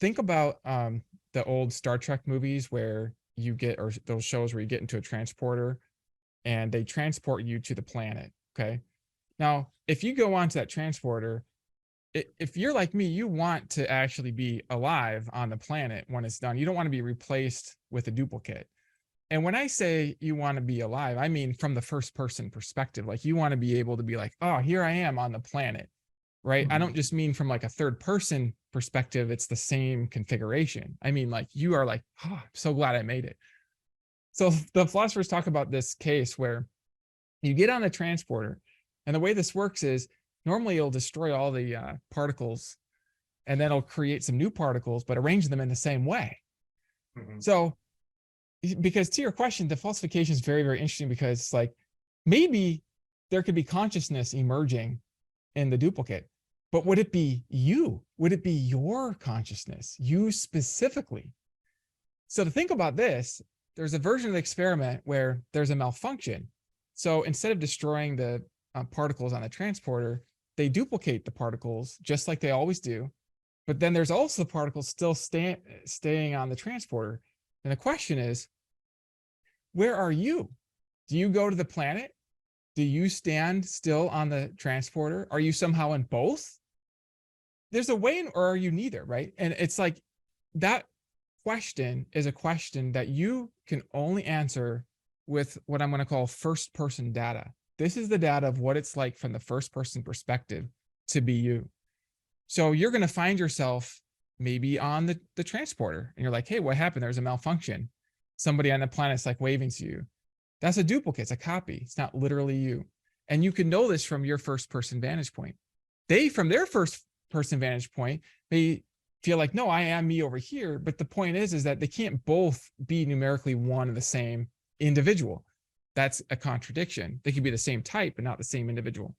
think about the old Star Trek movies where you get, or those shows where you get into a transporter and they transport you to the planet. Okay. Now, if you go onto that transporter, if you're like me, you want to actually be alive on the planet when it's done. You don't want to be replaced with a duplicate. And when I say you want to be alive, I mean from the first person perspective. Like you want to be able to be like, oh, here I am on the planet, right? I don't just mean from like a third person perspective. It's the same configuration. I mean, like you are like, oh, I'm so glad I made it. So the philosophers talk about this case where you get on the transporter, and the way this works is normally it'll destroy all the particles, and then it'll create some new particles, but arrange them in the same way. So, because to your question, the falsification is very, very interesting, because it's like maybe there could be consciousness emerging in the duplicate, but would it be you? Would it be your consciousness, you specifically? So to think about this, there's a version of the experiment where there's a malfunction. So instead of destroying the particles on the transporter, they duplicate the particles just like they always do. But then there's also the particles still staying on the transporter. And the question is, where are you? Do you go to the planet? Do you stand still on the transporter? Are you somehow in both? There's a way, or are you neither, right? And it's like that question is a question that you can only answer with what I'm going to call first person data. This is the data of what it's like from the first person perspective to be you. So you're going to find yourself maybe on the transporter, and you're like, hey, what happened? There's a malfunction. Somebody on the planet's like waving to you. That's a duplicate. It's a copy. It's not literally you. And you can know this from your first person vantage point. They, from their first person vantage point, they feel like, no, I am me over here. But the point is that they can't both be numerically one and the same individual. That's a contradiction. They could be the same type, but not the same individual.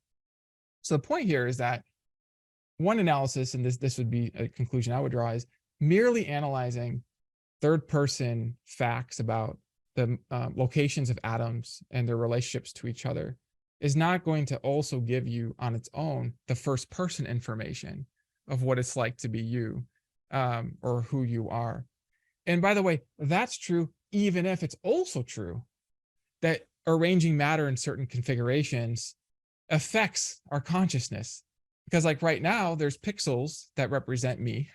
So the point here is that one analysis, and this would be a conclusion I would draw, is merely analyzing third person facts about the locations of atoms and their relationships to each other is not going to also give you on its own the first person information of what it's like to be you, or who you are. And by the way, that's true even if it's also true that arranging matter in certain configurations affects our consciousness. Because like right now, there's pixels that represent me,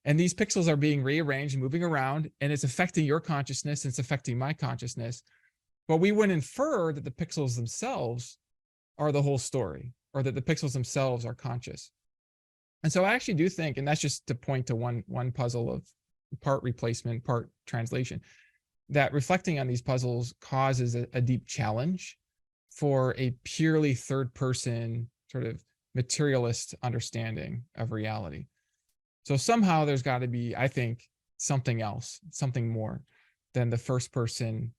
and these pixels are being rearranged and moving around, and it's affecting your consciousness, and it's affecting my consciousness. But we wouldn't infer that the pixels themselves are the whole story, or that the pixels themselves are conscious. And so I actually do think, and that's just to point to one puzzle of part replacement, part translation, that reflecting on these puzzles causes a deep challenge for a purely third person sort of materialist understanding of reality. So somehow there's got to be, I think, something else, something more than the first person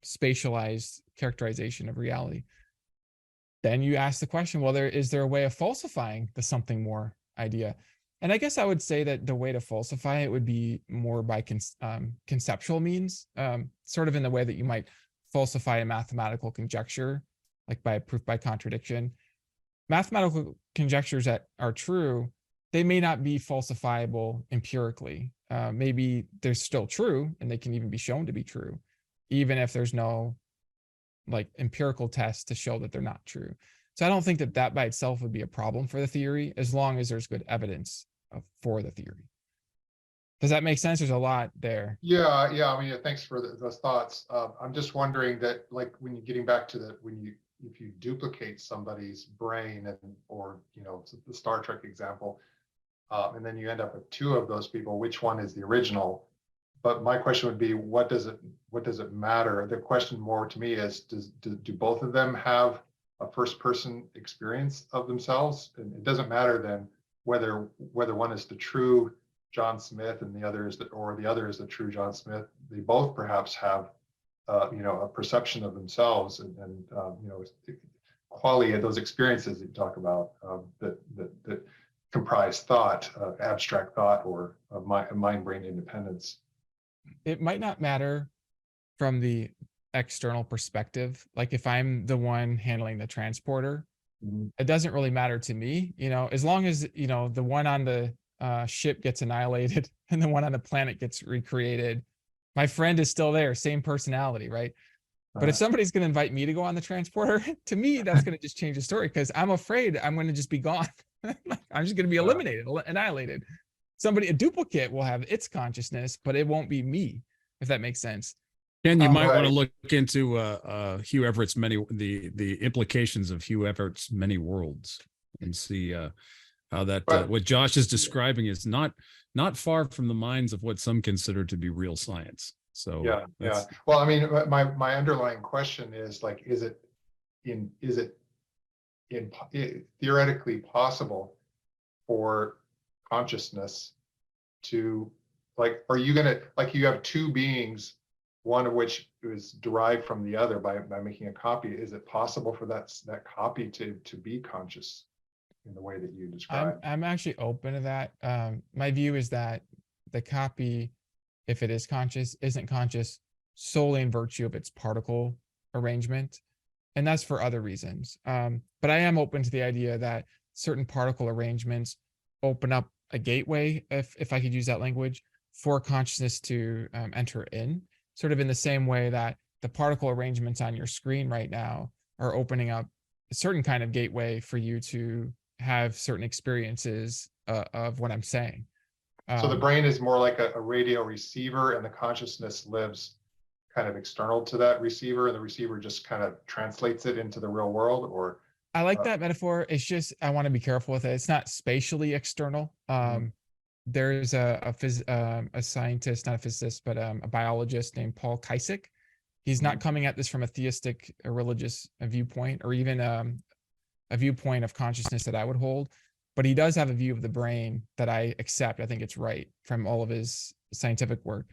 spatialized characterization of reality. then you ask the question, well, is there a way of falsifying the something more idea? And I guess I would say that the way to falsify it would be more by conceptual means, sort of in the way that you might falsify a mathematical conjecture, like by proof by contradiction. Mathematical conjectures that are true, they may not be falsifiable empirically. Maybe they're still true and they can even be shown to be true, even if there's no like empirical tests to show that they're not true. So I don't think that that by itself would be a problem for the theory, as long as there's good evidence for the theory. Does that make sense? There's a lot there. Yeah. I mean, thanks for those thoughts. I'm just wondering that, like, when you're getting back to if you duplicate somebody's brain or the Star Trek example, and then you end up with two of those people, which one is the original? But my question would be, what does it matter? The question more to me is, do both of them have a first person experience of themselves? And it doesn't matter then whether one is the true John Smith and the other is the true John Smith. They both perhaps have a perception of themselves and quality of those experiences that you talk about, that comprise thought, abstract thought, or mind-brain independence. It might not matter from the external perspective. Like if I'm the one handling the transporter, it doesn't really matter to me, as long as, the one on the ship gets annihilated and the one on the planet gets recreated, my friend is still there, same personality, right? But if somebody's going to invite me to go on the transporter, to me, that's going to just change the story, because I'm afraid I'm going to just be gone. I'm just going to be eliminated, annihilated. A duplicate will have its consciousness, but it won't be me, if that makes sense. Ken, you might want to look into Hugh Everett's the implications of Hugh Everett's many worlds, and see how that what Josh is describing is not far from the minds of what some consider to be real science. So yeah. Well, I mean, my underlying question is, like, is it theoretically possible for consciousness to, like, are you gonna, like, you have two beings, one of which is derived from the other by making a copy? Is it possible for that copy to be conscious in the way that you described? I'm actually open to that. My view is that the copy, if it is conscious, isn't conscious solely in virtue of its particle arrangement, and that's for other reasons. But I am open to the idea that certain particle arrangements open up a gateway, if I could use that language, for consciousness to enter in, sort of in the same way that the particle arrangements on your screen right now are opening up a certain kind of gateway for you to have certain experiences of what I'm saying. So the brain is more like a radio receiver, and the consciousness lives kind of external to that receiver, and the receiver just kind of translates it into the real world? Or I like that metaphor. It's just, I want to be careful with it. It's not spatially external. There's a scientist, not a physicist, but a biologist named Paul Kysick. He's not coming at this from a theistic, a religious viewpoint, or even a viewpoint of consciousness that I would hold, but he does have a view of the brain that I accept. I think it's right from all of his scientific work,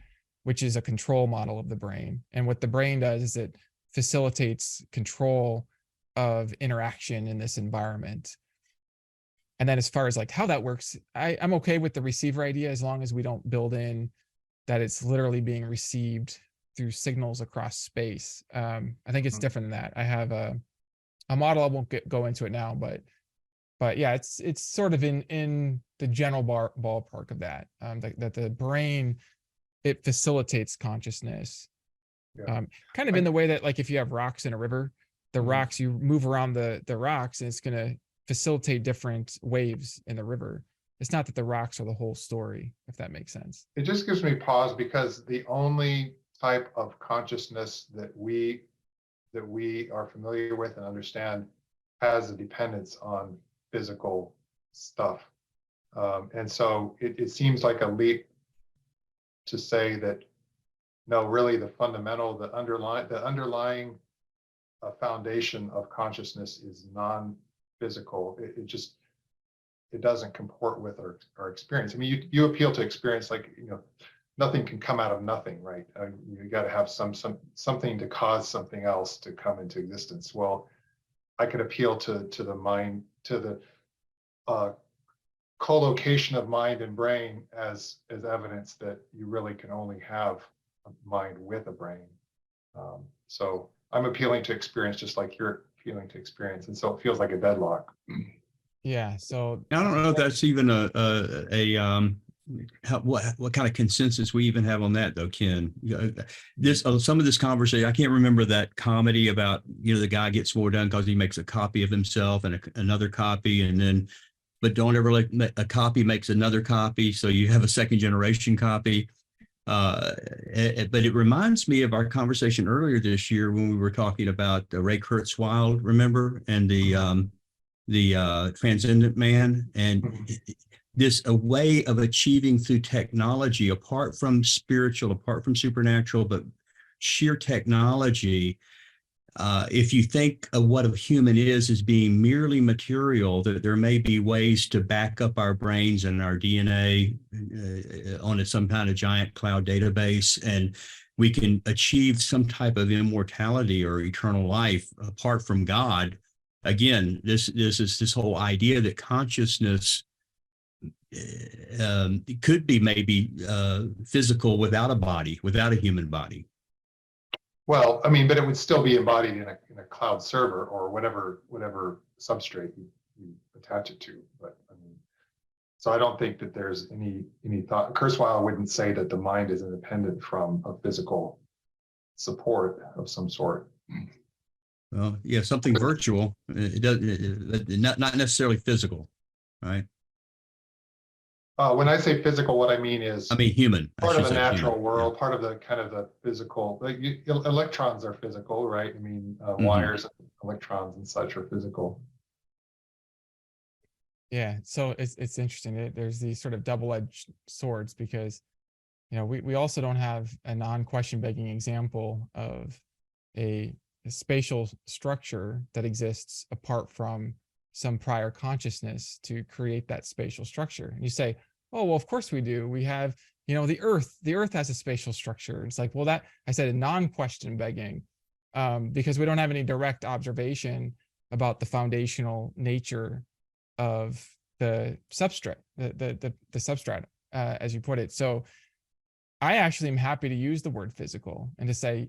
which is a control model of the brain. And what the brain does is it facilitates control of interaction in this environment. And then as far as like how that works, I'm okay with the receiver idea, as long as we don't build in that it's literally being received through signals across space. I think it's different than that. I have a model, I won't go into it now, but yeah, it's sort of in the general ballpark of that, that the brain, it facilitates consciousness. Kind of in the way that, like, if you have rocks in a river, the rocks, you move around the rocks, and it's going to facilitate different waves in the river. It's not that the rocks are the whole story, if that makes sense. It just gives me pause, because the only type of consciousness that we are familiar with and understand has a dependence on physical stuff. And so it seems like a leap to say that, no, really the fundamental, the underlying foundation of consciousness is non-physical. It doesn't comport with our experience. I mean, you appeal to experience, like, nothing can come out of nothing, right? You got to have something to cause something else to come into existence. Well, I could appeal to the mind, to the co-location of mind and brain as evidence that you really can only have a mind with a brain. So I'm appealing to experience just like you're appealing to experience, and so it feels like a deadlock. Yeah. So I don't know if that's even what kind of consensus we even have on that, though, Ken. This some of this conversation, I can't remember that comedy about, the guy gets more done because he makes a copy of himself and another copy, and then but don't ever let a copy makes another copy, so you have a second generation copy. But it reminds me of our conversation earlier this year when we were talking about Ray Kurzweil, remember, and the transcendent man, and this a way of achieving through technology, apart from spiritual, apart from supernatural, but sheer technology. If you think of what a human is as being merely material, that there may be ways to back up our brains and our DNA on some kind of giant cloud database, and we can achieve some type of immortality or eternal life apart from God. Again, this is this whole idea that consciousness could be maybe physical without a body, without a human body. Well, I mean, but it would still be embodied in a cloud server or whatever substrate you attach it to. But I mean, so I don't think that there's any thought. Kurzweil wouldn't say that the mind is independent from a physical support of some sort. Well, yeah, something virtual. It does not necessarily physical, right? When I say physical, what I mean is, human. Part of the natural human. world, Yeah. part of the kind of the physical. Like electrons are physical, right? I mean, wires, electrons, and such are physical. yeah, so it's interesting. There's these sort of double-edged swords because, we also don't have a non-question begging example of a spatial structure that exists apart from some prior consciousness to create that spatial structure. And you say, oh, well, of course we do. We have, the earth has a spatial structure. It's like, well, that I said a non-question begging, because we don't have any direct observation about the foundational nature of the substrate, the substrate, as you put it. So I actually am happy to use the word physical and to say,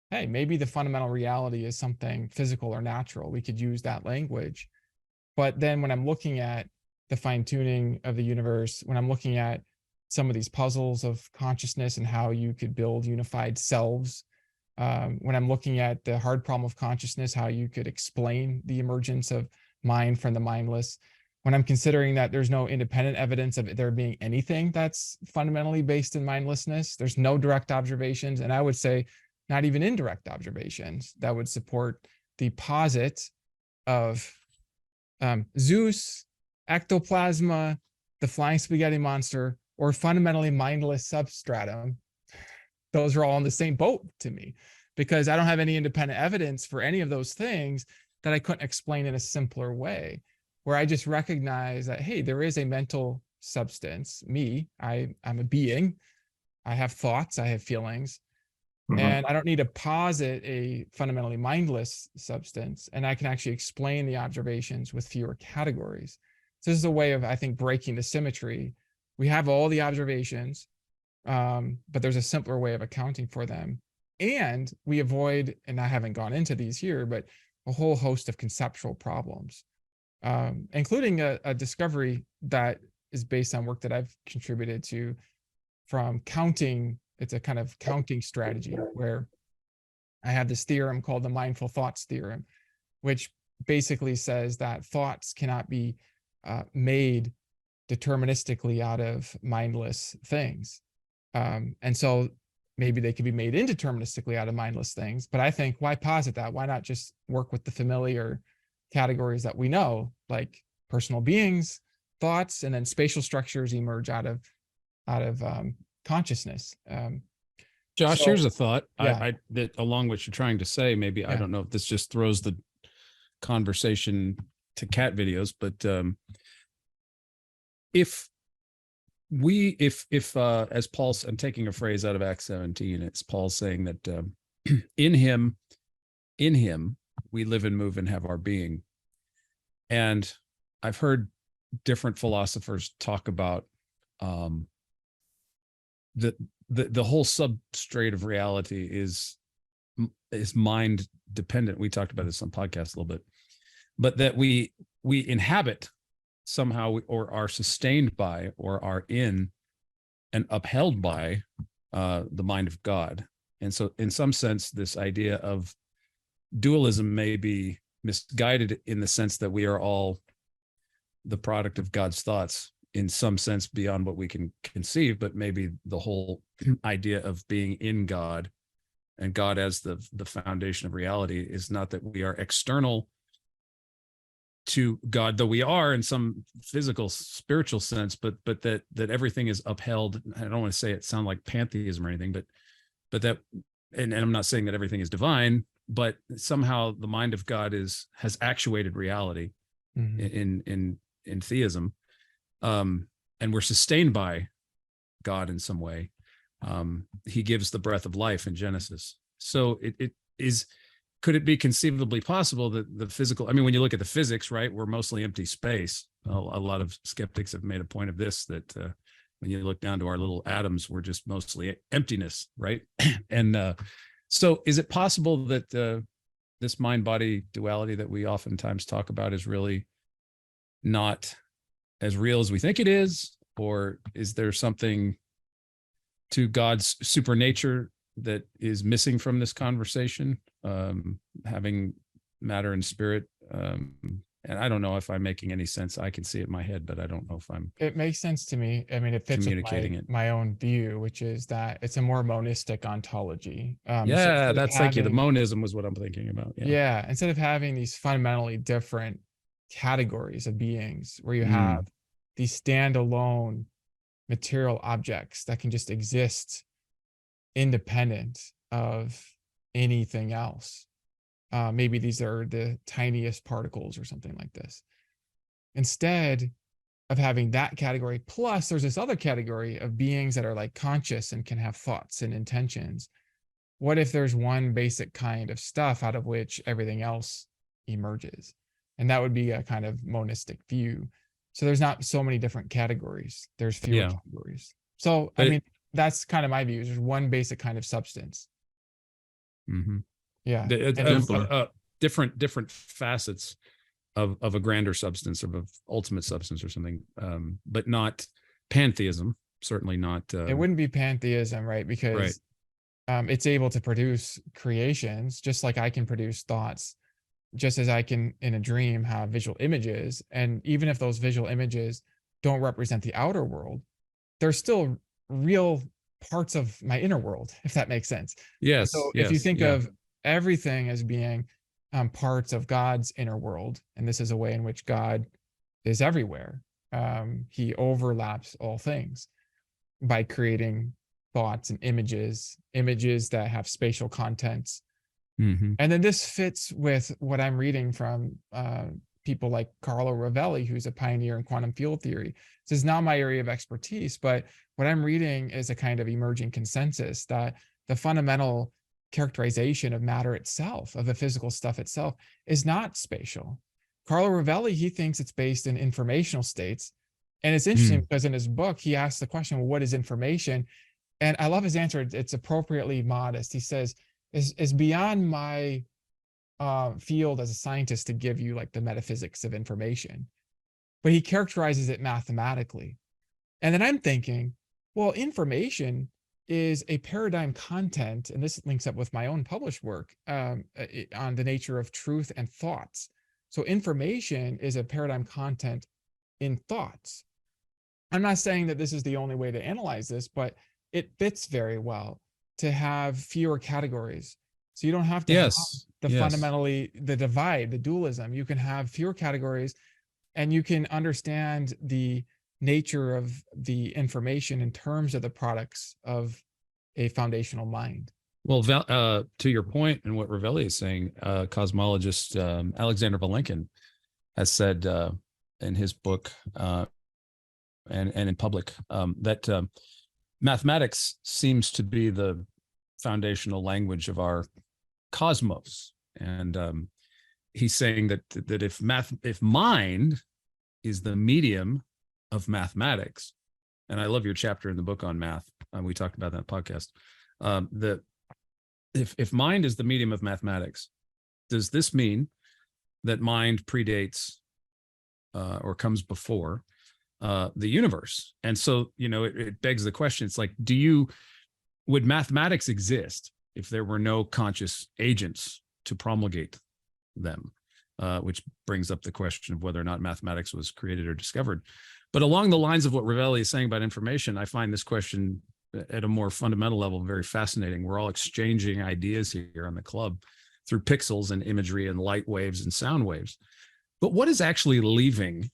hey, maybe the fundamental reality is something physical or natural. We could use that language. But then when I'm looking at the fine tuning of the universe, when I'm looking at some of these puzzles of consciousness and how you could build unified selves, when I'm looking at the hard problem of consciousness, how you could explain the emergence of mind from the mindless, when I'm considering that there's no independent evidence of there being anything that's fundamentally based in mindlessness, there's no direct observations, and I would say not even indirect observations that would support the posit of Zeus, ectoplasma, the flying spaghetti monster, or fundamentally mindless substratum. Those are all in the same boat to me, because I don't have any independent evidence for any of those things that I couldn't explain in a simpler way, where I just recognize that, hey, there is a mental substance, me, I'm a being, I have thoughts, I have feelings, and I don't need to posit a fundamentally mindless substance, and I can actually explain the observations with fewer categories. So this is a way of, I think, breaking the symmetry. We have all the observations, but there's a simpler way of accounting for them. And we avoid, and I haven't gone into these here, but a whole host of conceptual problems, including a discovery that is based on work that I've contributed to from counting. It's a kind of counting strategy where I have this theorem called the mindful thoughts theorem, which basically says that thoughts cannot be made deterministically out of mindless things. And so maybe they could be made indeterministically out of mindless things. But I think, why posit that? Why not just work with the familiar categories that we know, like personal beings, thoughts, and then spatial structures emerge out of consciousness. Josh, So, here's a thought. yeah. That along what you're trying to say, maybe, I don't know if this just throws the conversation to cat videos, but if as Paul's, I'm taking a phrase out of Acts 17, it's Paul saying that in him we live and move and have our being. And I've heard different philosophers talk about the whole substrate of reality is mind dependent. We talked about this on podcast a little bit, but that we inhabit somehow, or are sustained by, or are in and upheld by the mind of God. And so in some sense, this idea of dualism may be misguided in the sense that we are all the product of God's thoughts in some sense beyond what we can conceive, but maybe the whole idea of being in God and God as the foundation of reality is not that we are external to God, though we are in some physical, spiritual sense, but that everything is upheld. I don't want to say it sound like pantheism or anything, but that, and I'm not saying that everything is divine, but somehow the mind of God has actuated reality in theism, and we're sustained by God in some way. He gives the breath of life in Genesis. So it is. Could it be conceivably possible that the physical, I mean, when you look at the physics, right, we're mostly empty space. A lot of skeptics have made a point of this, that when you look down to our little atoms, we're just mostly emptiness, right? And so is it possible that this mind-body duality that we oftentimes talk about is really not as real as we think it is? Or is there something to God's supernature that is missing from this conversation, having matter and spirit? And I don't know if I'm making any sense. I can see it in my head, but I don't know if I'm. It makes sense to me. I mean, it fits with my own view, which is that it's a more monistic ontology. Yeah, thank you. The monism was what I'm thinking about. Yeah. Instead of having these fundamentally different categories of beings where you have these standalone material objects that can just exist independent of anything else. Maybe these are the tiniest particles or something like this. Instead of having that category, plus there's this other category of beings that are like conscious and can have thoughts and intentions. What if there's one basic kind of stuff out of which everything else emerges? And that would be a kind of monistic view. So there's not so many different categories. There's fewer categories. So, I mean, that's kind of my view. There's one basic kind of substance. Yeah. Different facets of a grander substance, of ultimate substance or something, but not pantheism, certainly not. It wouldn't be pantheism, right? Because it's able to produce creations just like I can produce thoughts, just as I can in a dream have visual images. And even if those visual images don't represent the outer world, they're still real parts of my inner world, if that makes sense. Yes. So if you think of everything as being parts of God's inner world, and this is a way in which God is everywhere, he overlaps all things by creating thoughts and images that have spatial contents. And then this fits with what I'm reading from people like Carlo Rovelli, who's a pioneer in quantum field theory. This is not my area of expertise, but what I'm reading is a kind of emerging consensus that the fundamental characterization of matter itself, of the physical stuff itself, is not spatial. Carlo Rovelli, he thinks it's based in informational states. And it's interesting because in his book, he asks the question, well, what is information? And I love his answer. It's appropriately modest. He says, is beyond my field as a scientist to give you like the metaphysics of information, but he characterizes it mathematically. And then I'm thinking, well, information is a paradigm content, and this links up with my own published work on the nature of truth and thoughts. So information is a paradigm content in thoughts. I'm not saying that this is the only way to analyze this, but it fits very well to have fewer categories. So you don't have to have fundamentally the divide, the dualism. You can have fewer categories, and you can understand the nature of the information in terms of the products of a foundational mind. Well, to your point and what Rovelli is saying, cosmologist Alexander Vilenkin has said in his book and in public that mathematics seems to be the foundational language of our cosmos. And he's saying that if mind is the medium of mathematics, and I love your chapter in the book on math. We talked about that in the podcast. That if mind is the medium of mathematics, does this mean that mind predates or comes before the universe? And so, it begs the question. It's like, would mathematics exist if there were no conscious agents to promulgate them? Which brings up the question of whether or not mathematics was created or discovered. But along the lines of what Ravelli is saying about information, I find this question at a more fundamental level very fascinating. We're all exchanging ideas here on the club through pixels and imagery and light waves and sound waves. But what is actually leaving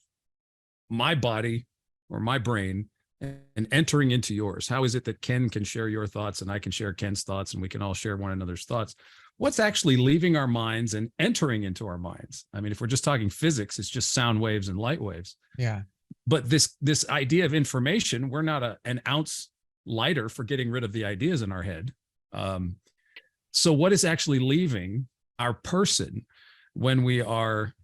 my body or my brain and entering into yours? How is it that Ken can share your thoughts and I can share Ken's thoughts and we can all share one another's thoughts? What's actually leaving our minds and entering into our minds? I mean, if we're just talking physics, it's just sound waves and light waves. Yeah. But this idea of information, we're not an ounce lighter for getting rid of the ideas in our head. So what is actually leaving our person when we are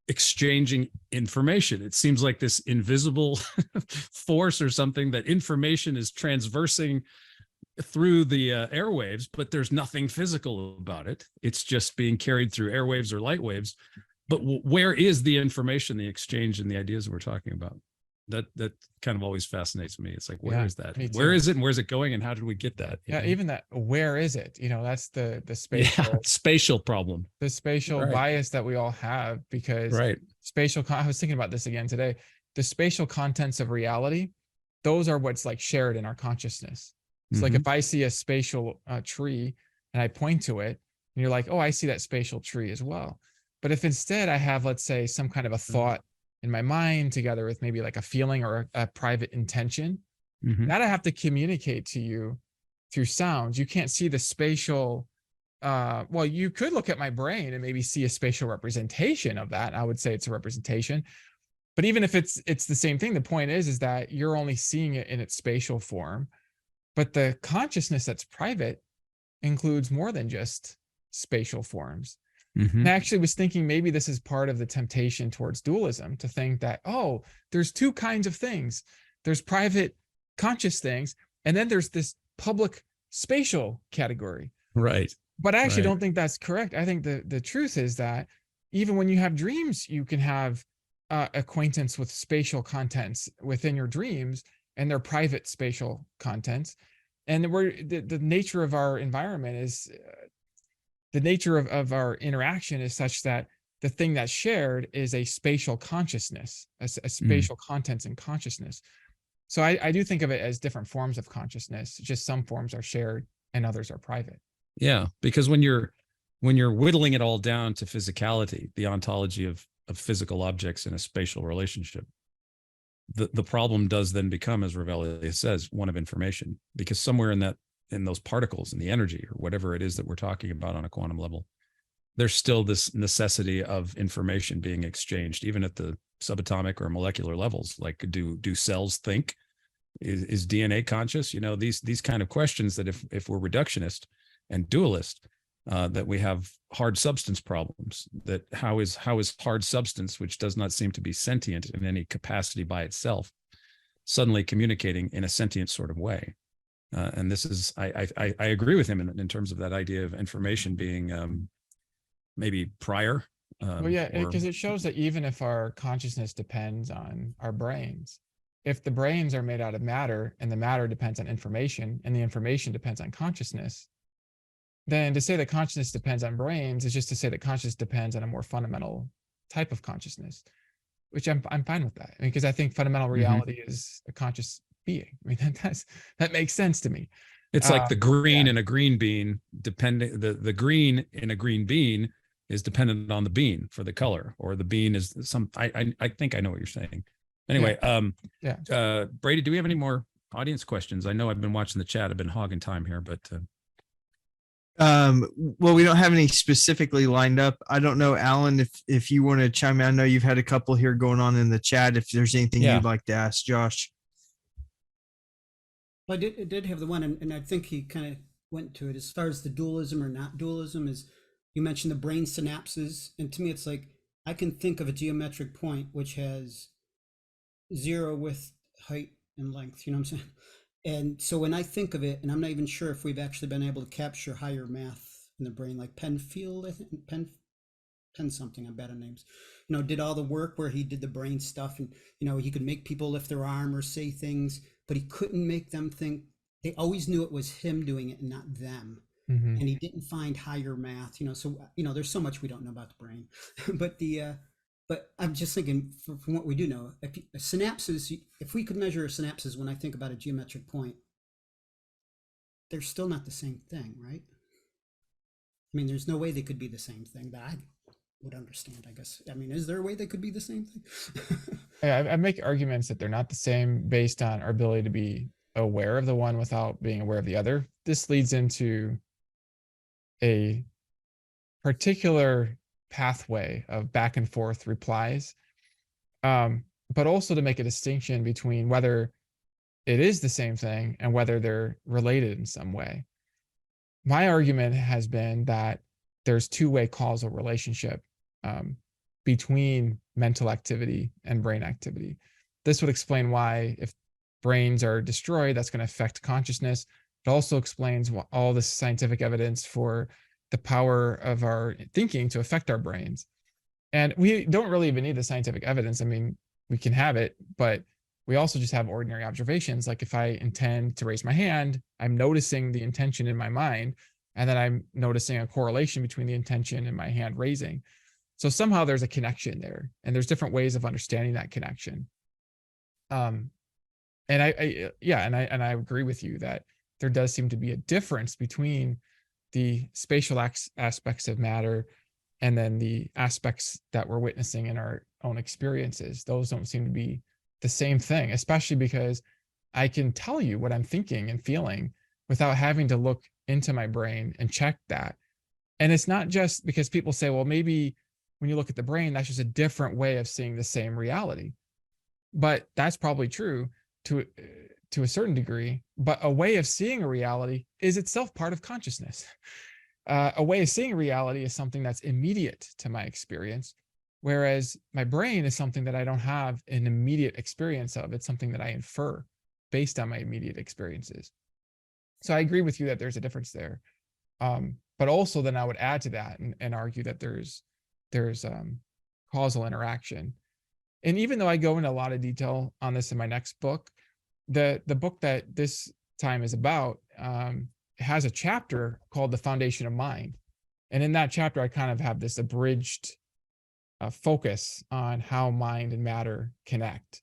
exchanging information? It seems like this invisible force or something, that information is transversing through the airwaves, but there's nothing physical about it. It's just being carried through airwaves or light waves. But where is the information, the exchange, and the ideas we're talking about? That kind of always fascinates me. It's like, where is that? Where is it, and where's it going, and how did we get that? Yeah, even that, where is it? That's the spatial spatial problem, the spatial bias that we all have, because spatial. I was thinking about this again today. The spatial contents of reality, those are what's like shared in our consciousness. It's like if I see a spatial tree and I point to it, and you're like, oh, I see that spatial tree as well. But if instead I have, let's say, some kind of a thought in my mind together with maybe like a feeling or a private intention, that I have to communicate to you through sounds. You can't see the spatial. Well, you could look at my brain and maybe see a spatial representation of that. I would say it's a representation. But even if it's the same thing, the point is that you're only seeing it in its spatial form. But the consciousness that's private includes more than just spatial forms. And I actually was thinking maybe this is part of the temptation towards dualism, to think that, oh, there's two kinds of things. There's private conscious things, and then there's this public spatial category. Right. But I actually don't think that's correct. I think the truth is that even when you have dreams, you can have acquaintance with spatial contents within your dreams, and they're private spatial contents. And the nature of our environment is the nature of our interaction is such that the thing that's shared is a spatial consciousness, a spatial contents in consciousness. So I do think of it as different forms of consciousness. Just some forms are shared and others are private. Yeah, because when you're whittling it all down to physicality, the ontology of physical objects in a spatial relationship, the problem does then become, as Ravelli says, one of information, because somewhere in those particles and the energy or whatever it is that we're talking about on a quantum level, there's still this necessity of information being exchanged, even at the subatomic or molecular levels. Like, do cells think? Is DNA conscious? These kind of questions that if we're reductionist and dualist, that we have hard substance problems. That how is hard substance, which does not seem to be sentient in any capacity by itself, suddenly communicating in a sentient sort of way? And this is, I agree with him in terms of that idea of information being maybe prior. Well, yeah, because it shows that even if our consciousness depends on our brains, if the brains are made out of matter and the matter depends on information and the information depends on consciousness, then to say that consciousness depends on brains is just to say that consciousness depends on a more fundamental type of consciousness, which I'm fine with that. Because I think fundamental reality is a conscious being. I mean, that makes sense to me. It's like the green in a green bean, depending the green in a green bean is dependent on the bean for the color, or the bean is some. I think I know what you're saying. Anyway, Brady, do we have any more audience questions? I know I've been watching the chat. I've been hogging time here, but well, we don't have any specifically lined up. I don't know, Alan, if you want to chime in. I know you've had a couple here going on in the chat. If there's anything you'd like to ask Josh. Well, I did have the one, and I think he kind of went to it as far as the dualism or not dualism is, you mentioned the brain synapses, and to me it's like I can think of a geometric point which has 0 width, height, and length, you know what I'm saying? And so when I think of it, and I'm not even sure if we've actually been able to capture higher math in the brain, like Penfield, I think, Penn something, I'm bad at names, you know, did all the work where he did the brain stuff, and you know, he could make people lift their arm or say things, but he couldn't make them think. They always knew it was him doing it and not them. Mhm. And he didn't find higher math, you know. So you know, there's so much we don't know about the brain. But I'm just thinking, from what we do know, synapses, if we could measure synapses, when I think about a geometric point, they're still not the same thing, right? I mean, there's no way they could be the same thing that I would understand, I guess. I mean, is there a way they could be the same thing? I make arguments that they're not the same based on our ability to be aware of the one without being aware of the other. This leads into a particular pathway of back and forth replies, but also to make a distinction between whether it is the same thing and whether they're related in some way. My argument has been that there's two-way causal relationship between mental activity and brain activity. This would explain why if brains are destroyed, that's going to affect consciousness. It also explains all the scientific evidence for the power of our thinking to affect our brains. And we don't really even need the scientific evidence. I mean, we can have it, but we also just have ordinary observations. Like if I intend to raise my hand, I'm noticing the intention in my mind, and then I'm noticing a correlation between the intention and my hand raising. So somehow there's a connection there, and there's different ways of understanding that connection. And I agree with you that there does seem to be a difference between the spatial aspects of matter and then the aspects that we're witnessing in our own experiences. Those don't seem to be the same thing, especially because I can tell you what I'm thinking and feeling without having to look into my brain and check that. And it's not just because people say, well, maybe when you look at the brain, that's just a different way of seeing the same reality. But that's probably true to a certain degree, but a way of seeing a reality is itself part of consciousness. A way of seeing reality is something that's immediate to my experience, whereas my brain is something that I don't have an immediate experience of. It's something that I infer based on my immediate experiences. So I agree with you that there's a difference there. But also then I would add to that and argue that there's causal interaction. And even though I go into a lot of detail on this in my next book, the book that this time is about has a chapter called The Foundation of Mind. And in that chapter, I kind of have this abridged focus on how mind and matter connect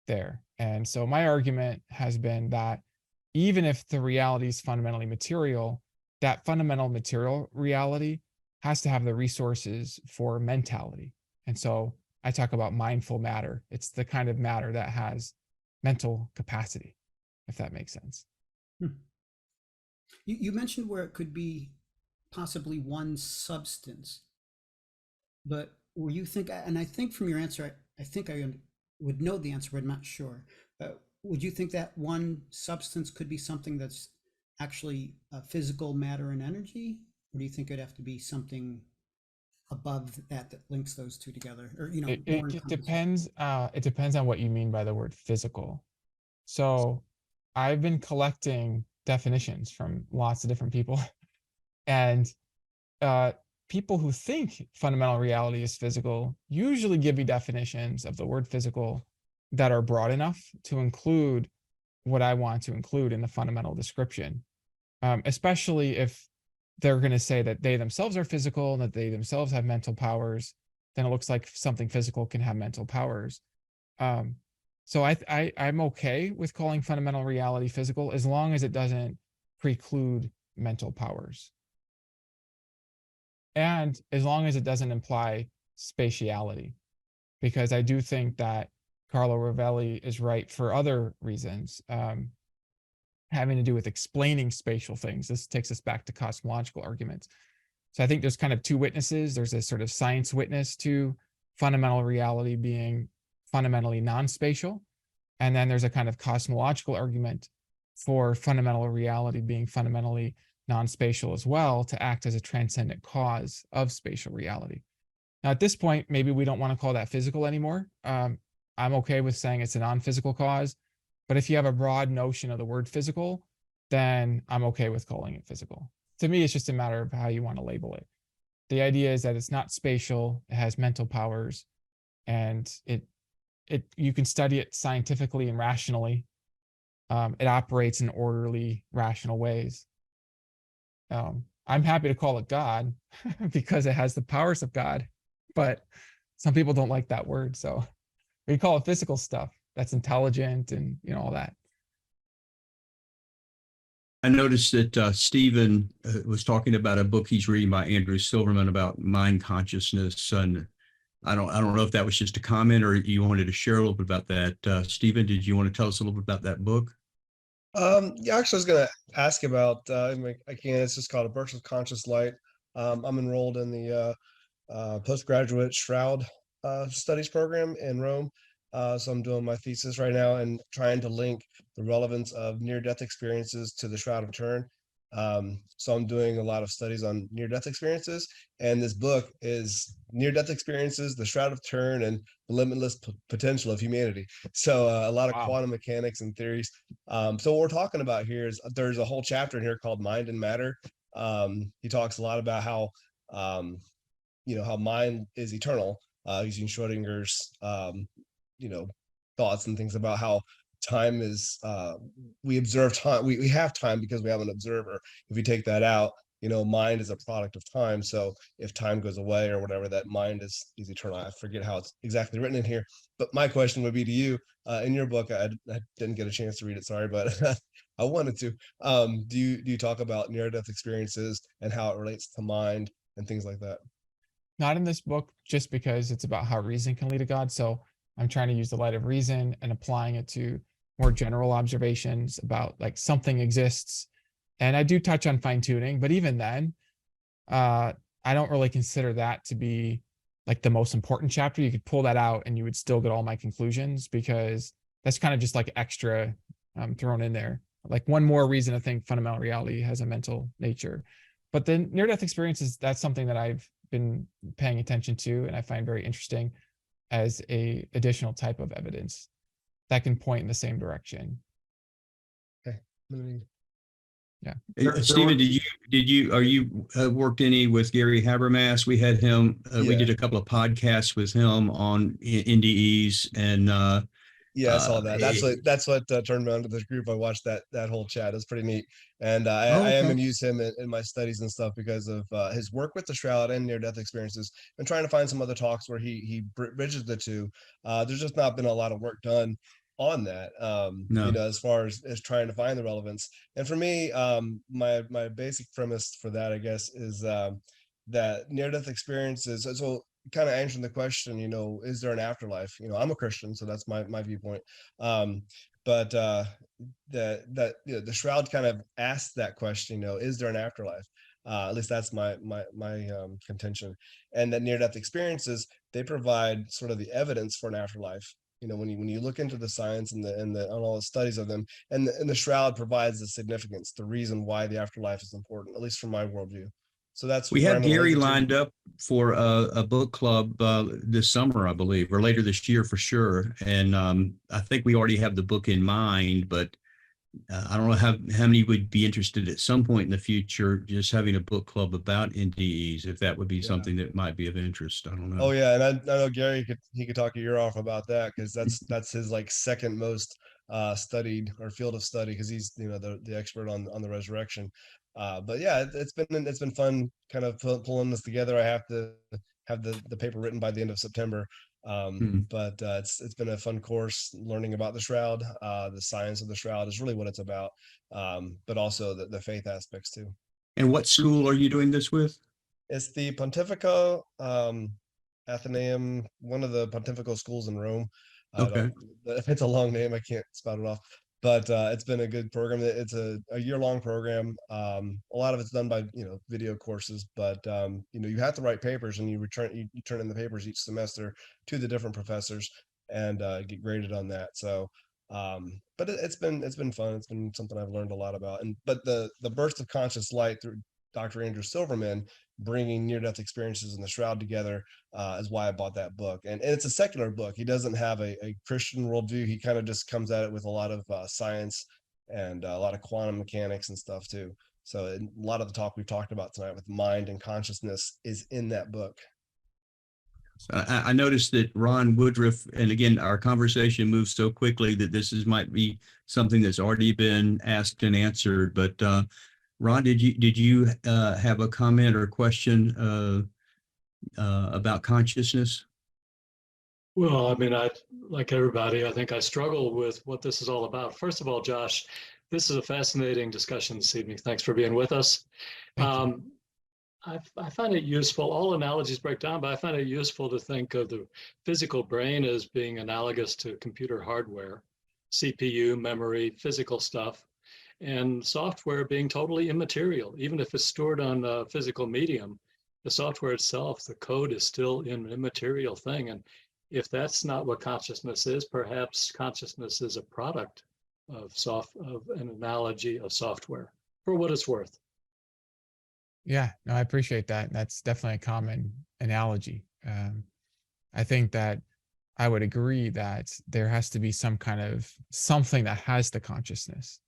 there. And so my argument has been that even if the reality is fundamentally material, that fundamental material reality has to have the resources for mentality. And so I talk about mindful matter. It's the kind of matter that has mental capacity, if that makes sense. You mentioned where it could be possibly one substance, but were you think, and I think from your answer, I think I would know the answer, but I'm not sure. Would you think that one substance could be something that's actually physical matter and energy? Or do you think it'd have to be something above that links those two together? Or, you know, it depends. It depends on what you mean by the word physical. So I've been collecting definitions from lots of different people, and people who think fundamental reality is physical usually give me definitions of the word physical that are broad enough to include what I want to include in the fundamental description, especially if they're going to say that they themselves are physical and that they themselves have mental powers. Then it looks like something physical can have mental powers. So I'm okay with calling fundamental reality physical as long as it doesn't preclude mental powers. And as long as it doesn't imply spatiality, because I do think that Carlo Rovelli is right for other reasons, having to do with explaining spatial things. This takes us back to cosmological arguments. So I think there's kind of two witnesses. There's a sort of science witness to fundamental reality being fundamentally non-spatial. And then there's a kind of cosmological argument for fundamental reality being fundamentally non-spatial as well to act as a transcendent cause of spatial reality. Now, at this point, maybe we don't want to call that physical anymore. I'm okay with saying it's a non-physical cause, but if you have a broad notion of the word physical, then I'm okay with calling it physical. To me, it's just a matter of how you want to label it. The idea is that it's not spatial, it has mental powers, and you can study it scientifically and rationally. It operates in orderly, rational ways. I'm happy to call it God because it has the powers of God, but some people don't like that word. So we call it physical stuff that's intelligent and all that. I noticed that Stephen was talking about a book he's reading by Andrew Silverman about mind consciousness, and I don't know if that was just a comment or you wanted to share a little bit about that. Stephen, did you want to tell us a little bit about that book? Yeah, actually, I was going to ask about. It's just called A Burst of Conscious Light. I'm enrolled in the postgraduate Shroud studies program in Rome. So I'm doing my thesis right now and trying to link the relevance of near-death experiences to the Shroud of Turin. So I'm doing a lot of studies on near-death experiences, and this book is Near-Death Experiences, the Shroud of Turin, and the Limitless Potential of Humanity. So a lot of quantum mechanics and theories. So what we're talking about here is there's a whole chapter in here called Mind and Matter. He talks a lot about how how mind is eternal, using Schrodinger's thoughts and things about how time is we observe time, we have time because we have an observer. If we take that out, mind is a product of time. So if time goes away or whatever, that mind is eternal. I forget how it's exactly written in here, but my question would be to you, in your book, I didn't get a chance to read it, sorry, but I wanted to. Do you talk about near-death experiences and how it relates to mind and things like that? Not in this book, just because it's about how reason can lead to God. So I'm trying to use the light of reason and applying it to more general observations about like something exists. And I do touch on fine tuning, but even then, I don't really consider that to be like the most important chapter. You could pull that out and you would still get all my conclusions, because that's kind of just like extra thrown in there. Like one more reason to think fundamental reality has a mental nature. But the near-death experiences, that's something that I've been paying attention to and I find very interesting as a additional type of evidence that can point in the same direction. Okay. Yeah. Stephen, are you worked any with Gary Habermas? We had him, we did a couple of podcasts with him on NDEs and I saw that. That's what turned me on to this group. I watched that whole chat. It's pretty neat, and I am going to use him in my studies and stuff because of his work with the Shroud and near-death experiences. And trying to find some other talks where he bridges the two. There's just not been a lot of work done on that. As far as trying to find the relevance. And for me, my basic premise for that, I guess, is that near-death experiences. So kind of answering the question, is there an afterlife? I'm a Christian, so that's my viewpoint. But the Shroud kind of asked that question, is there an afterlife? At least that's my contention. And that near-death experiences, they provide sort of the evidence for an afterlife. When you look into the science and all the studies of them, and the Shroud provides the significance, the reason why the afterlife is important, at least from my worldview. So we have Gary lined up for a book club this summer, I believe, or later this year for sure. And I think we already have the book in mind, but I don't know how many would be interested at some point in the future, just having a book club about NDEs, if that would be something that might be of interest. I don't know. Oh yeah, and I know Gary could talk your ear off about that, because that's his like second most studied or field of study, because he's the expert on the resurrection. But yeah, it's been fun kind of pulling this together. I have to have the paper written by the end of September. But it's been a fun course learning about the Shroud. The science of the Shroud is really what it's about, but also the faith aspects too. And what school are you doing this with? It's the Pontifical Athenaeum, one of the pontifical schools in Rome. Okay. It's a long name. I can't spout it off. But it's been a good program. It's a year-long program. A lot of it's done by video courses, but you have to write papers, and you turn in the papers each semester to the different professors and get graded on that. So But it's been fun. It's been something I've learned a lot about. But the burst of conscious light through Dr. Andrew Silverman, bringing near-death experiences in the shroud together, is why I bought that book. And it's a secular book. He doesn't have a Christian worldview. He kind of just comes at it with a lot of science and a lot of quantum mechanics and stuff too. So a lot of the talk we've talked about tonight with mind and consciousness is in that book. I noticed that Ron Woodruff, and again, our conversation moves so quickly that might be something that's already been asked and answered. But Ron, did you have a comment or question about consciousness? Well, I mean, like everybody, I think I struggle with what this is all about. First of all, Josh, this is a fascinating discussion this evening. Thanks for being with us. I find it useful, all analogies break down, but I find it useful to think of the physical brain as being analogous to computer hardware, CPU, memory, physical stuff, and software being totally immaterial. Even if it's stored on a physical medium, the software itself, the code is still an immaterial thing. And if that's not what consciousness is, perhaps consciousness is a product of an analogy of software, for what it's worth. Yeah, no, I appreciate that. That's definitely a common analogy. I think that I would agree that there has to be some kind of something that has the consciousness.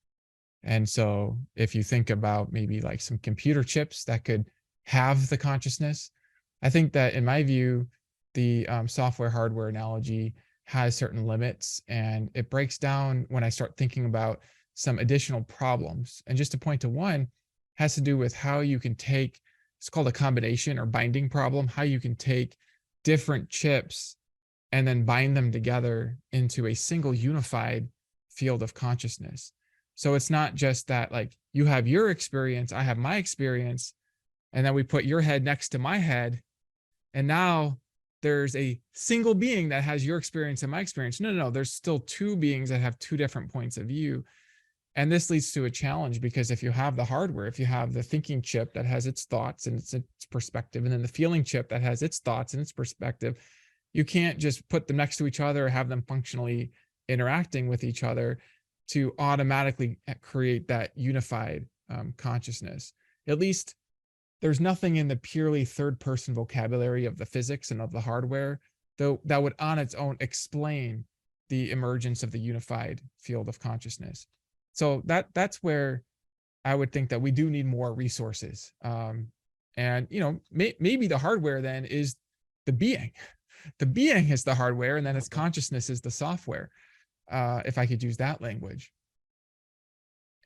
And so if you think about maybe like some computer chips that could have the consciousness, I think that in my view, the software hardware analogy has certain limits, and it breaks down when I start thinking about some additional problems. And just to point to one, has to do with how you can take, it's called a combination or binding problem, how you can take different chips and then bind them together into a single unified field of consciousness. So it's not just that like you have your experience, I have my experience, and then we put your head next to my head, and now there's a single being that has your experience and my experience. No, there's still two beings that have two different points of view. And this leads to a challenge, because if you have the hardware, if you have the thinking chip that has its thoughts and its perspective, and then the feeling chip that has its thoughts and its perspective, you can't just put them next to each other or have them functionally interacting with each other to automatically create that unified consciousness. At least there's nothing in the purely third-person vocabulary of the physics and of the hardware, though, that would on its own explain the emergence of the unified field of consciousness. So that's where I would think that we do need more resources. And, you know, maybe the hardware then is the being. The being is the hardware, and then its consciousness is the software, if I could use that language.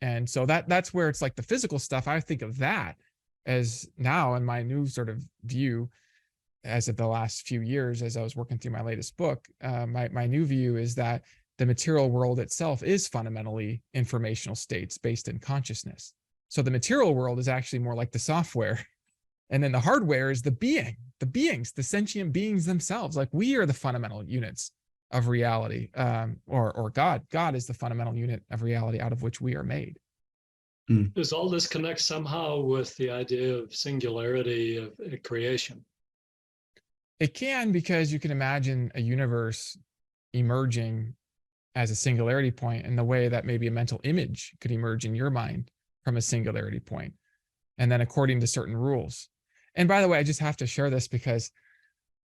And so that's where it's like the physical stuff. I think of that as now in my new sort of view, as of the last few years, as I was working through my latest book, my new view is that the material world itself is fundamentally informational states based in consciousness. So the material world is actually more like the software. And then the hardware is the beings, the sentient beings themselves. Like we are the fundamental units of reality, or God. God is the fundamental unit of reality out of which we are made. Does all this connect somehow with the idea of singularity of creation? It can, because you can imagine a universe emerging as a singularity point in the way that maybe a mental image could emerge in your mind from a singularity point, and then according to certain rules. And by the way, I just have to share this because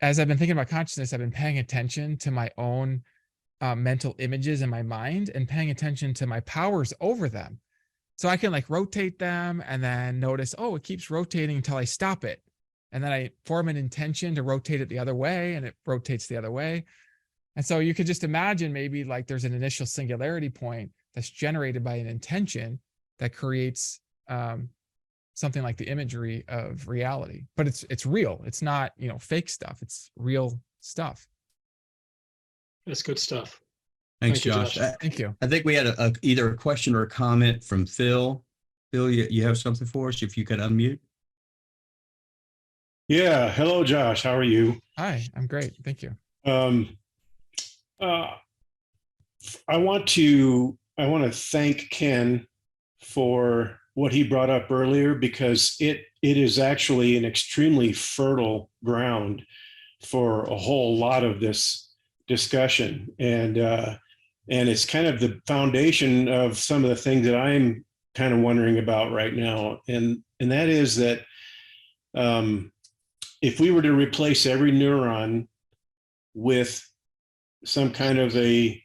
as I've been thinking about consciousness, I've been paying attention to my own mental images in my mind and paying attention to my powers over them. So I can like rotate them and then notice, oh, it keeps rotating until I stop it. And then I form an intention to rotate it the other way, and it rotates the other way. And so you could just imagine maybe like there's an initial singularity point that's generated by an intention that creates something like the imagery of reality. But it's real. It's not, you know, fake stuff. It's real stuff. That's good stuff. Thanks, Thank you, Josh. Josh. Thank you. I think we had either a question or a comment from Phil. Phil, you have something for us? If you could unmute. Yeah. Hello, Josh. How are you? Hi, I'm great. Thank you. I want to thank Ken for what he brought up earlier, because it is actually an extremely fertile ground for a whole lot of this discussion. And And it's kind of the foundation of some of the things that I'm kind of wondering about right now. And that is that if we were to replace every neuron with some kind of a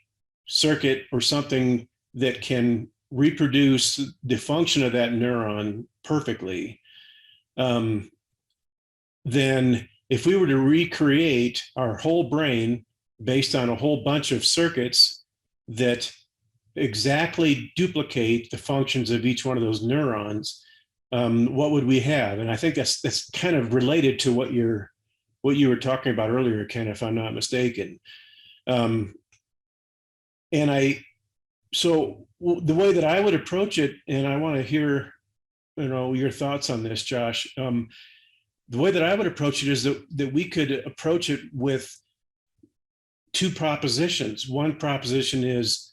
circuit or something that can reproduce the function of that neuron perfectly, then if we were to recreate our whole brain based on a whole bunch of circuits that exactly duplicate the functions of each one of those neurons, what would we have? And I think that's kind of related to what you were talking about earlier, Ken, if I'm not mistaken. So the way that I would approach it, and I want to hear, your thoughts on this, Josh. The way that I would approach it is that we could approach it with two propositions. One proposition is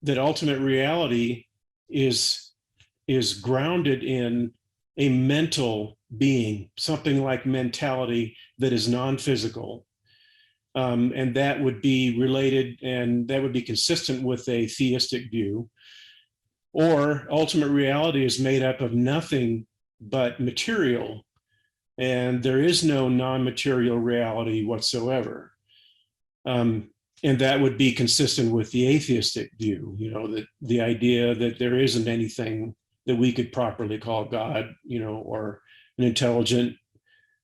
that ultimate reality is grounded in a mental being, something like mentality that is non-physical. And that would be related, and that would be consistent with a theistic view. Or ultimate reality is made up of nothing but material, and there is no non-material reality whatsoever. And that would be consistent with the atheistic view, that the idea that there isn't anything that we could properly call God, or an intelligent,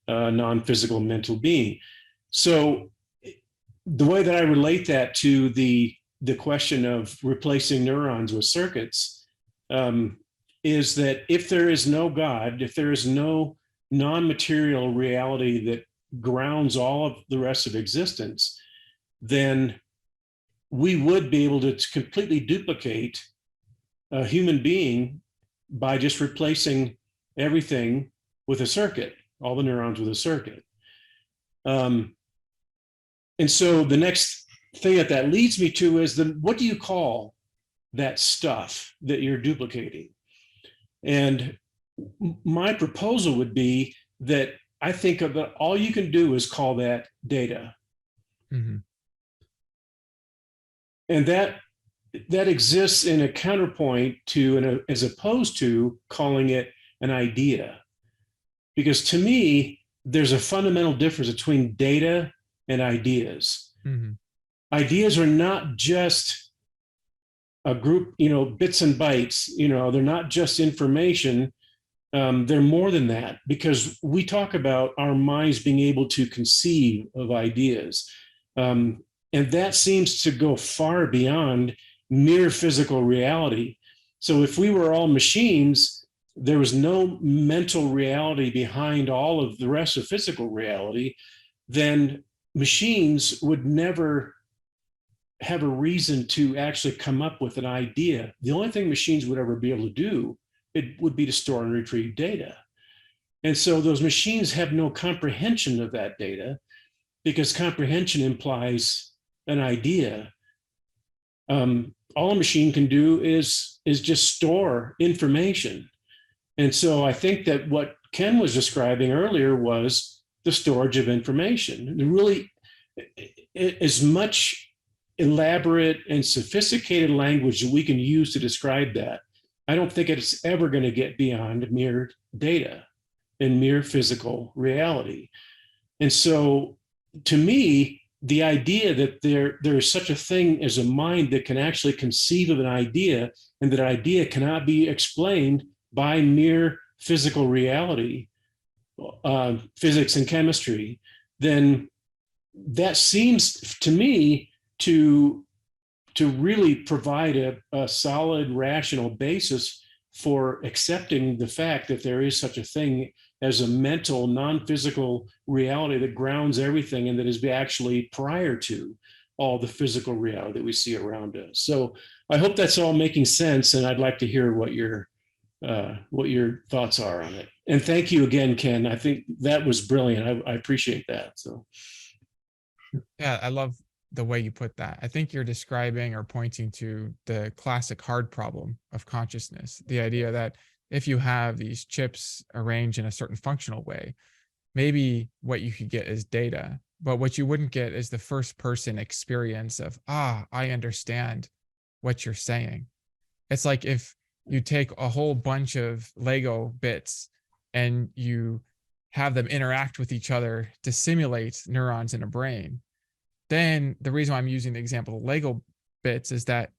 non-physical mental being. So the way that I relate that to the question of replacing neurons with circuits is that if there is no God, if there is no non-material reality that grounds all of the rest of existence, then we would be able to completely duplicate a human being by just replacing everything with a circuit, all the neurons with a circuit. And so the next thing that leads me to is, then what do you call that stuff that you're duplicating? And my proposal would be that I think of all you can do is call that data. Mm-hmm. And that exists in a counterpoint to, as opposed to calling it an idea. Because to me, there's a fundamental difference between data and ideas. Mm-hmm. Ideas are not just a group, bits and bytes, they're not just information. They're more than that, because we talk about our minds being able to conceive of ideas. And that seems to go far beyond mere physical reality. So if we were all machines, there was no mental reality behind all of the rest of physical reality, then machines would never have a reason to actually come up with an idea. The only thing machines would ever be able to do, it would be to store and retrieve data. And so those machines have no comprehension of that data, because comprehension implies an idea. All a machine can do is just store information. And so I think that what Ken was describing earlier was the storage of information. Really, as much elaborate and sophisticated language that we can use to describe that, I don't think it's ever going to get beyond mere data and mere physical reality. And so to me, the idea that there is such a thing as a mind that can actually conceive of an idea, and that idea cannot be explained by mere physical reality, physics and chemistry, then that seems to me to really provide a solid, rational basis for accepting the fact that there is such a thing as a mental, non-physical reality that grounds everything, and that is actually prior to all the physical reality that we see around us. So I hope that's all making sense, and I'd like to hear what your thoughts are on it. And thank you again, Ken. I think that was brilliant. I appreciate that. So yeah, I love the way you put that. I think you're describing or pointing to the classic hard problem of consciousness, the idea that if you have these chips arranged in a certain functional way, maybe what you could get is data, But what you wouldn't get is the first person experience of, I understand what you're saying. It's like if you take a whole bunch of Lego bits and you have them interact with each other to simulate neurons in a brain. Then the reason why I'm using the example of Lego bits is that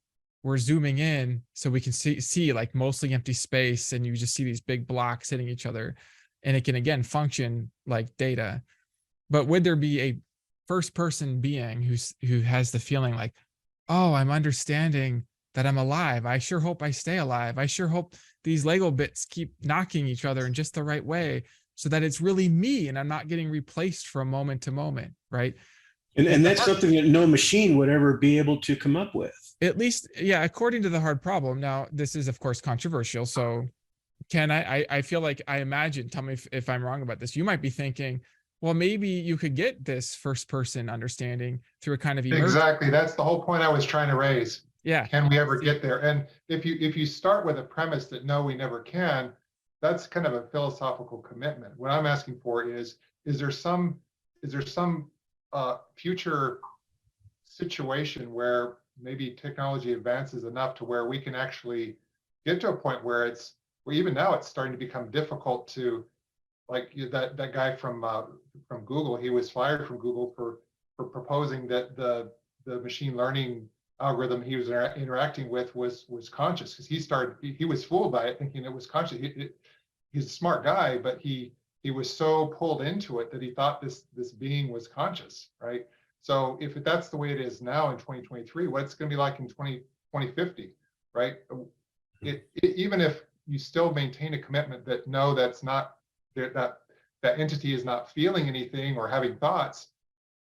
we're zooming in so we can see like mostly empty space, and you just see these big blocks hitting each other, and it can again function like data. But would there be a first person being who has the feeling like, oh, I'm understanding that I'm alive. I sure hope I stay alive. I sure hope these Lego bits keep knocking each other in just the right way so that it's really me and I'm not getting replaced from moment to moment, right? And that's something that no machine would ever be able to come up with. At least, yeah, according to the hard problem. Now, this is, of course, controversial. So, Ken, I feel like I imagine, tell me if I'm wrong about this, you might be thinking, well, maybe you could get this first person understanding through a kind of emergent. Exactly. That's the whole point I was trying to raise. Yeah. Can we ever get there? And if you start with a premise that no, we never can, that's kind of a philosophical commitment. What I'm asking for is there some future situation where maybe technology advances enough to where we can actually get to a point where even now it's starting to become difficult to, like that guy from Google, he was fired from Google for proposing that the machine learning algorithm he was interacting with was conscious, because he was fooled by it thinking it was conscious. He's a smart guy, but he was so pulled into it that he thought this being was conscious, right? So if that's the way it is now in 2023, what's going to be like in 2050, right? Even if you still maintain a commitment that no, that's not, that entity is not feeling anything or having thoughts,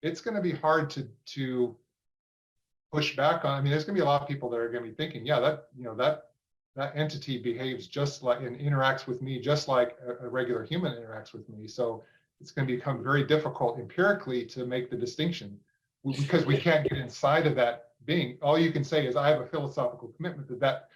it's going to be hard to push back on. I mean, there's going to be a lot of people that are going to be thinking, yeah, that entity behaves just like and interacts with me just like a regular human interacts with me. So it's going to become very difficult empirically to make the distinction, because we can't get inside of that being. All you can say is I have a philosophical commitment that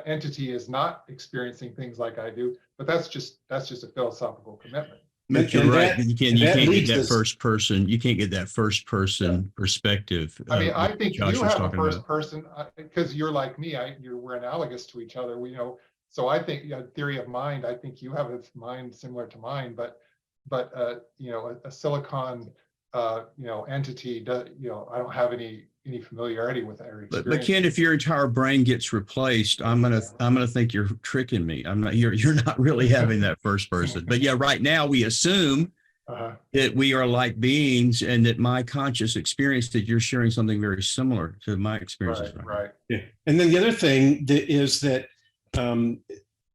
entity is not experiencing things like I do, but that's just a philosophical commitment. But you're right. You can't get that first person. You can't get that first person perspective. I mean, I think you have a first person because you're like me. We're analogous to each other. So I think theory of mind. I think you have a mind similar to mine, but a silicon entity does. I don't have any familiarity with that. But Ken, if your entire brain gets replaced, I'm gonna think you're tricking me. I'm not. You're not really having that first person. But yeah, right now we assume that we are like beings, and that my conscious experience that you're sharing something very similar to my experiences. Right. Yeah. And then the other thing is that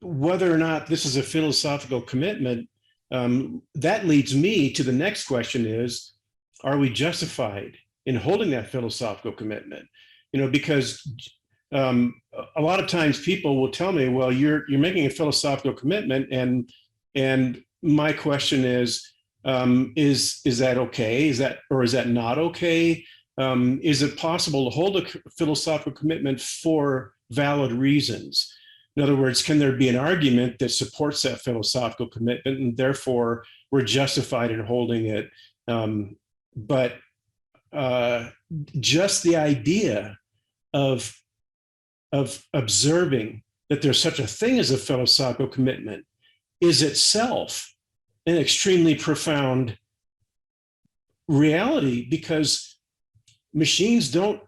whether or not this is a philosophical commitment, that leads me to the next question: is, are we justified in holding that philosophical commitment? Because a lot of times people will tell me, well, you're making a philosophical commitment, and my question is that okay? Is that not okay? Is it possible to hold a philosophical commitment for valid reasons? In other words, can there be an argument that supports that philosophical commitment, and therefore we're justified in holding it? But just the idea of observing that there's such a thing as a philosophical commitment is itself an extremely profound reality, because machines don't.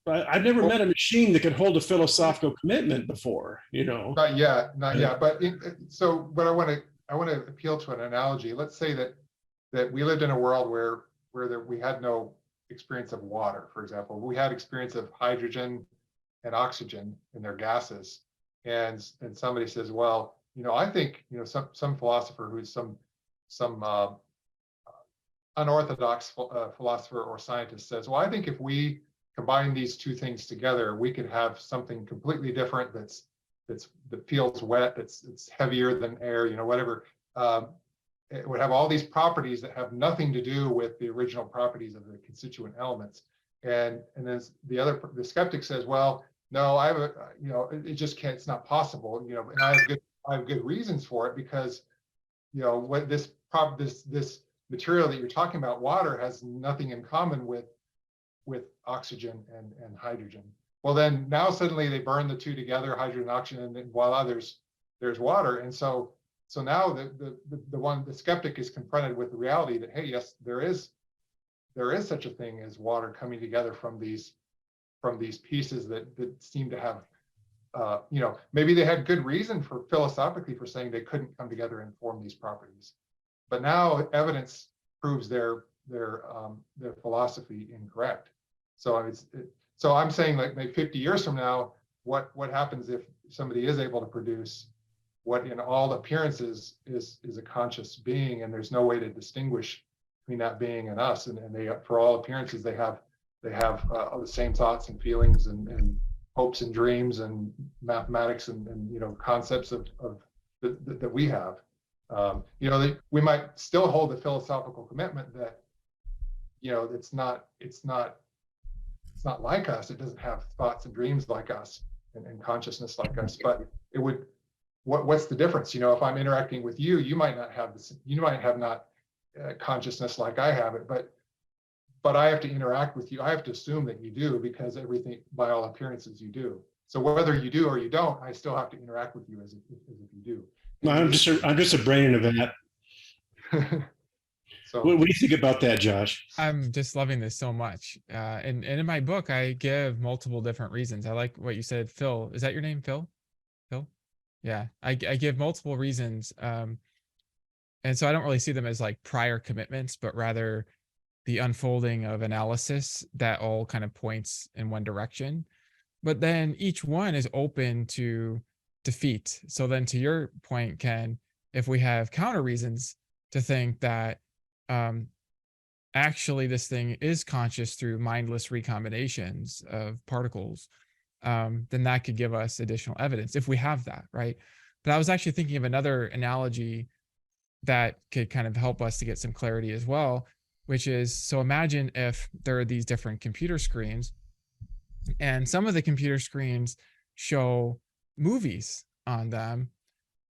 I've never met a machine that could hold a philosophical commitment before. Not yet. But but I want to appeal to an analogy. Let's say that we lived in a world where we had no experience of water, for example. We had experience of hydrogen and oxygen in their gases, and somebody says, well, I think some philosopher who's some unorthodox philosopher or scientist says, well, I think if we combine these two things together, we could have something completely different that feels wet, it's heavier than air, whatever. It would have all these properties that have nothing to do with the original properties of the constituent elements. And then the skeptic says, well, no, it just can't, it's not possible, and I have good reasons for it, because what this material that you're talking about, water, has nothing in common with oxygen and hydrogen. Well, then now suddenly they burn the two together, hydrogen and oxygen, and then voila, there's water. And so now the skeptic is confronted with the reality that, hey, yes, there is such a thing as water coming together from these pieces that seem to have, maybe they had good reason for philosophically for saying they couldn't come together and form these properties, but now evidence proves their philosophy incorrect. So I'm saying, like, maybe 50 years from now, what happens if somebody is able to produce what in all appearances is a conscious being, and there's no way to distinguish between that being and us, and they, for all appearances, they have the same thoughts and feelings and hopes and dreams and mathematics and concepts of that we have. We might still hold the philosophical commitment that it's not like us. It doesn't have thoughts and dreams like us and consciousness like us. But it would. What's the difference? If I'm interacting with you, you might not have this. You might have not consciousness like I have it, but I have to interact with you. I have to assume that you do, because everything, by all appearances, you do. So whether you do or you don't, I still have to interact with you as if you do. Well, I'm just a brain in a vat. So what do you think about that, Josh? I'm just loving this so much. And in my book, I give multiple different reasons. I like what you said, Phil. Is that your name, Phil? Phil? Yeah, I give multiple reasons. And so I don't really see them as like prior commitments, but rather the unfolding of analysis that all kind of points in one direction. But then each one is open to defeat. So then, to your point, Ken, if we have counter reasons to think that actually this thing is conscious through mindless recombinations of particles, then that could give us additional evidence if we have that, right? But I was actually thinking of another analogy that could kind of help us to get some clarity as well, which is, so imagine if there are these different computer screens, and some of the computer screens show movies on them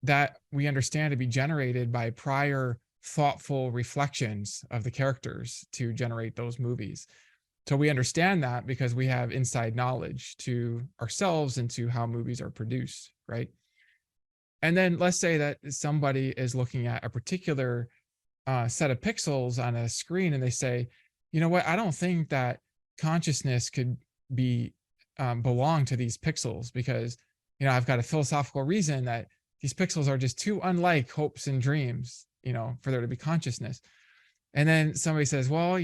that we understand to be generated by prior thoughtful reflections of the characters to generate those movies. So we understand that because we have inside knowledge to ourselves and to how movies are produced, right? And then let's say that somebody is looking at a particular set of pixels on a screen, and they say, you know what, I don't think that consciousness could be belong to these pixels, because I've got a philosophical reason that these pixels are just too unlike hopes and dreams, for there to be consciousness. And then somebody says, well,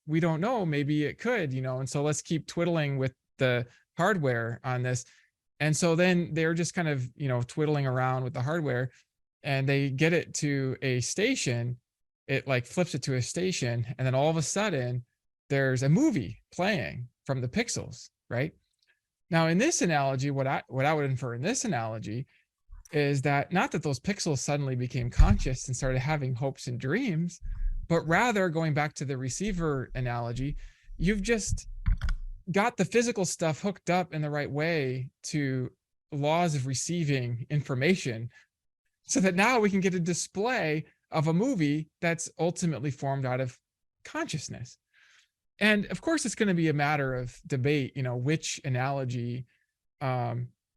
we don't know, maybe it could, and so let's keep twiddling with the hardware on this. And so then they're just kind of, twiddling around with the hardware, and they get it to a station. It like flips it to a station, and then all of a sudden there's a movie playing from the pixels, right? Now, in this analogy, what I would infer in this analogy is that not that those pixels suddenly became conscious and started having hopes and dreams, but rather, going back to the receiver analogy, you've just got the physical stuff hooked up in the right way to laws of receiving information, so that now we can get a display of a movie that's ultimately formed out of consciousness. And of course, it's going to be a matter of debate, which analogy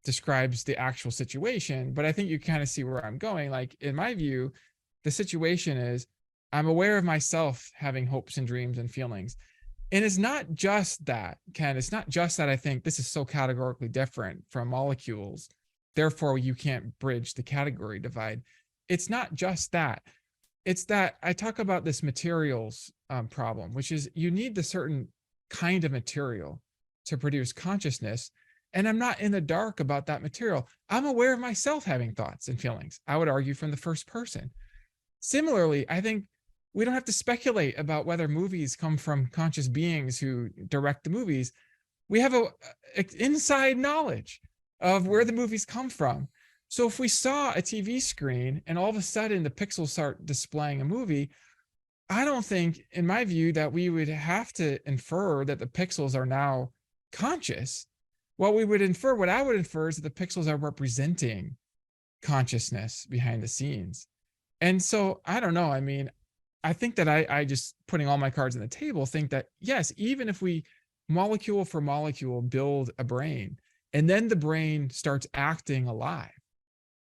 describes the actual situation. But I think you kind of see where I'm going. Like, in my view, the situation is, I'm aware of myself having hopes and dreams and feelings. And it's not just that, Ken, it's not just that I think this is so categorically different from molecules, therefore you can't bridge the category divide. It's not just that. It's that I talk about this materials problem, which is you need the certain kind of material to produce consciousness. And I'm not in the dark about that material. I'm aware of myself having thoughts and feelings. I would argue from the first person. Similarly, I think we don't have to speculate about whether movies come from conscious beings who direct the movies. We have a inside knowledge of where the movies come from. So if we saw a TV screen and all of a sudden the pixels start displaying a movie, I don't think, in my view, that we would have to infer that the pixels are now conscious. What I would infer is that the pixels are representing consciousness behind the scenes. And so, I don't know. I mean, I think that I just putting all my cards on the table think that yes, even if we molecule for molecule build a brain and then the brain starts acting alive,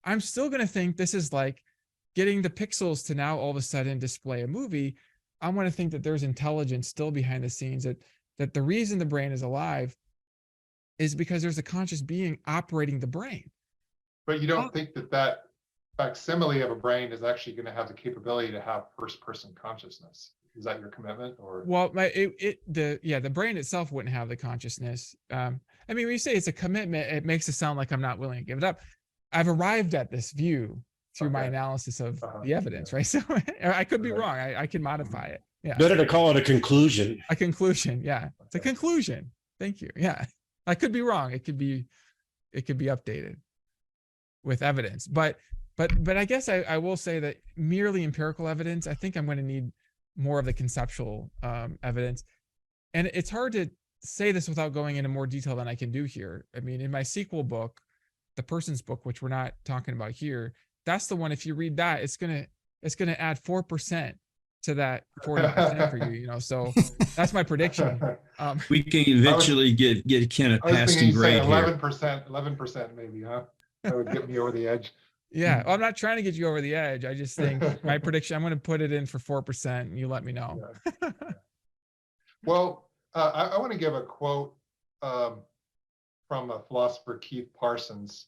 I'm still going to think this is like getting the pixels to now all of a sudden display a movie. I want to think that there's intelligence still behind the scenes, that the reason the brain is alive is because there's a conscious being operating the brain. But you don't think that facsimile of a brain is actually going to have the capability to have first-person consciousness? Is that your commitment, or? Well, the brain itself wouldn't have the consciousness. I mean, when you say it's a commitment, it makes it sound like I'm not willing to give it up. I've arrived at this view through my analysis of the evidence, right? So I could be wrong. I can modify it. Yeah. Better to call it a conclusion. A conclusion. Yeah. It's a conclusion. Thank you. Yeah. I could be wrong. It could be updated with evidence, but I guess I will say that merely empirical evidence, I think I'm going to need more of the conceptual evidence. And it's hard to say this without going into more detail than I can do here. I mean, in my sequel book, The Person's Book, which we're not talking about here, that's the one, if you read that, it's gonna add 4% to that 40% for you, so that's my prediction. We can eventually get Ken a passing grade here. 11% maybe, huh? That would get me over the edge. Yeah, well, I'm not trying to get you over the edge. I just think my prediction, I'm going to put it in for 4% and you let me know. Yeah. Well, I want to give a quote from a philosopher, Keith Parsons.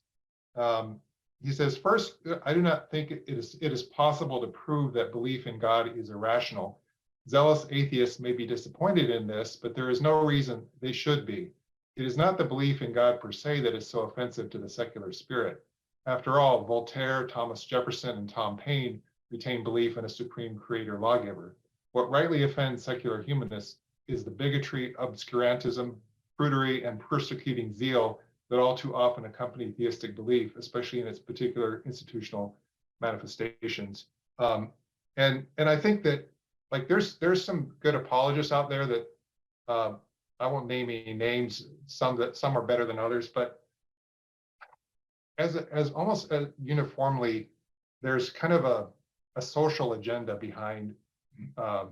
He says, "First, I do not think it is possible to prove that belief in God is irrational. Zealous atheists may be disappointed in this, but there is no reason they should be. It is not the belief in God per se that is so offensive to the secular spirit. After all, Voltaire, Thomas Jefferson, and Tom Paine retained belief in a supreme creator lawgiver. What rightly offends secular humanists is the bigotry, obscurantism, prudery, and persecuting zeal that all too often accompany theistic belief, especially in its particular institutional manifestations." And I think that, like, there's some good apologists out there that I won't name any names. Some are better than others, but as almost uniformly, there's kind of a social agenda behind a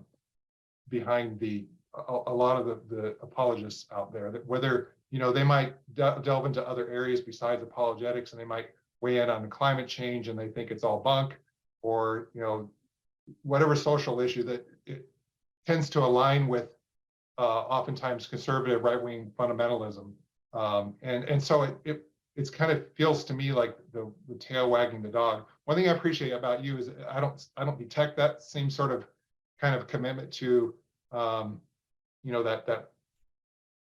lot of the apologists out there, that whether they might delve into other areas besides apologetics, and they might weigh in on climate change and they think it's all bunk, or whatever social issue that it tends to align with oftentimes conservative right-wing fundamentalism, and so it's kind of feels to me like the tail wagging the dog. One thing I appreciate about you is I don't detect that same sort of kind of commitment to that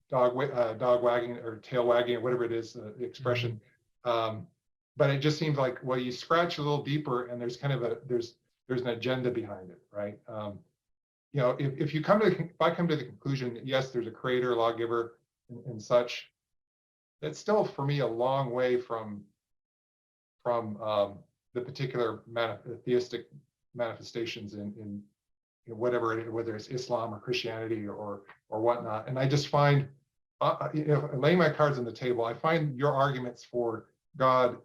dog wagging or tail wagging or whatever it is, the expression. But it just seems like, well, you scratch a little deeper and there's kind of there's an agenda behind it, right? If I come to the conclusion that yes, there's a creator, lawgiver, and such, that's still for me a long way from the particular theistic manifestations in whatever whether it's Islam or Christianity or whatnot. And I just find, laying my cards on the table, I find your arguments for God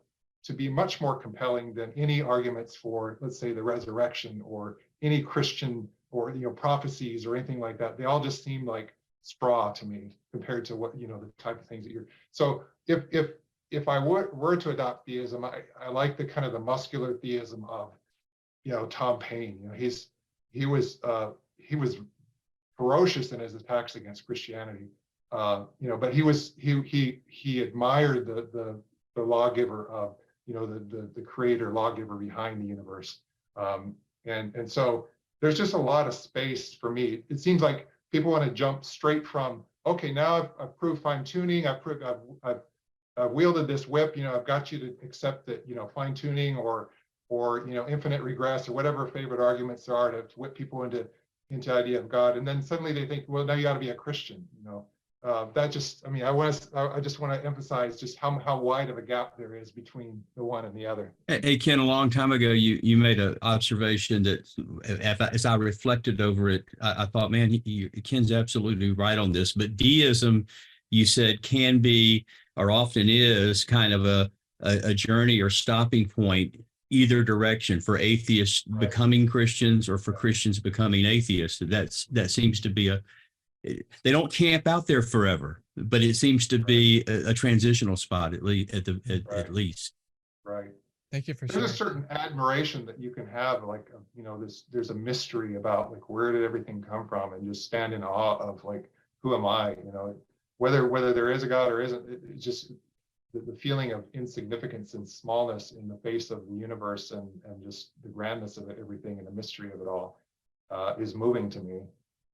to be much more compelling than any arguments for, let's say, the resurrection or any Christian or prophecies or anything like that. They all just seem like straw to me compared to what the type of things that you're. So if I were to adopt theism, I like the kind of the muscular theism of Tom Paine. He was ferocious in his attacks against Christianity, but he admired the lawgiver of the creator lawgiver behind the universe, and so there's just a lot of space for me. It seems like people want to jump straight from, okay, now I've proved fine tuning, I've wielded this whip, I've got you to accept that fine tuning or infinite regress or whatever favorite arguments there are to whip people into idea of God, and then suddenly they think, well, now you got to be a Christian. That just, I just want to emphasize just how wide of a gap there is between the one and the other. Hey, Ken, a long time ago, you made an observation that as I reflected over it, I thought, man, Ken's absolutely right on this. But deism, you said, can be or often is kind of a journey or stopping point either direction, for atheists Right. becoming Christians or for Christians becoming atheists. That seems to be they don't camp out there forever, but it seems to be a transitional spot at least at least. Right. Thank you for There's a sharing. certain admiration that you can have, like, you know, there's a mystery about, like, where did everything come from, and just stand in awe of, like, who am I, you know, whether there is a God or isn't. It's just the feeling of insignificance and smallness in the face of the universe, and just the grandness of everything and the mystery of it all is moving to me.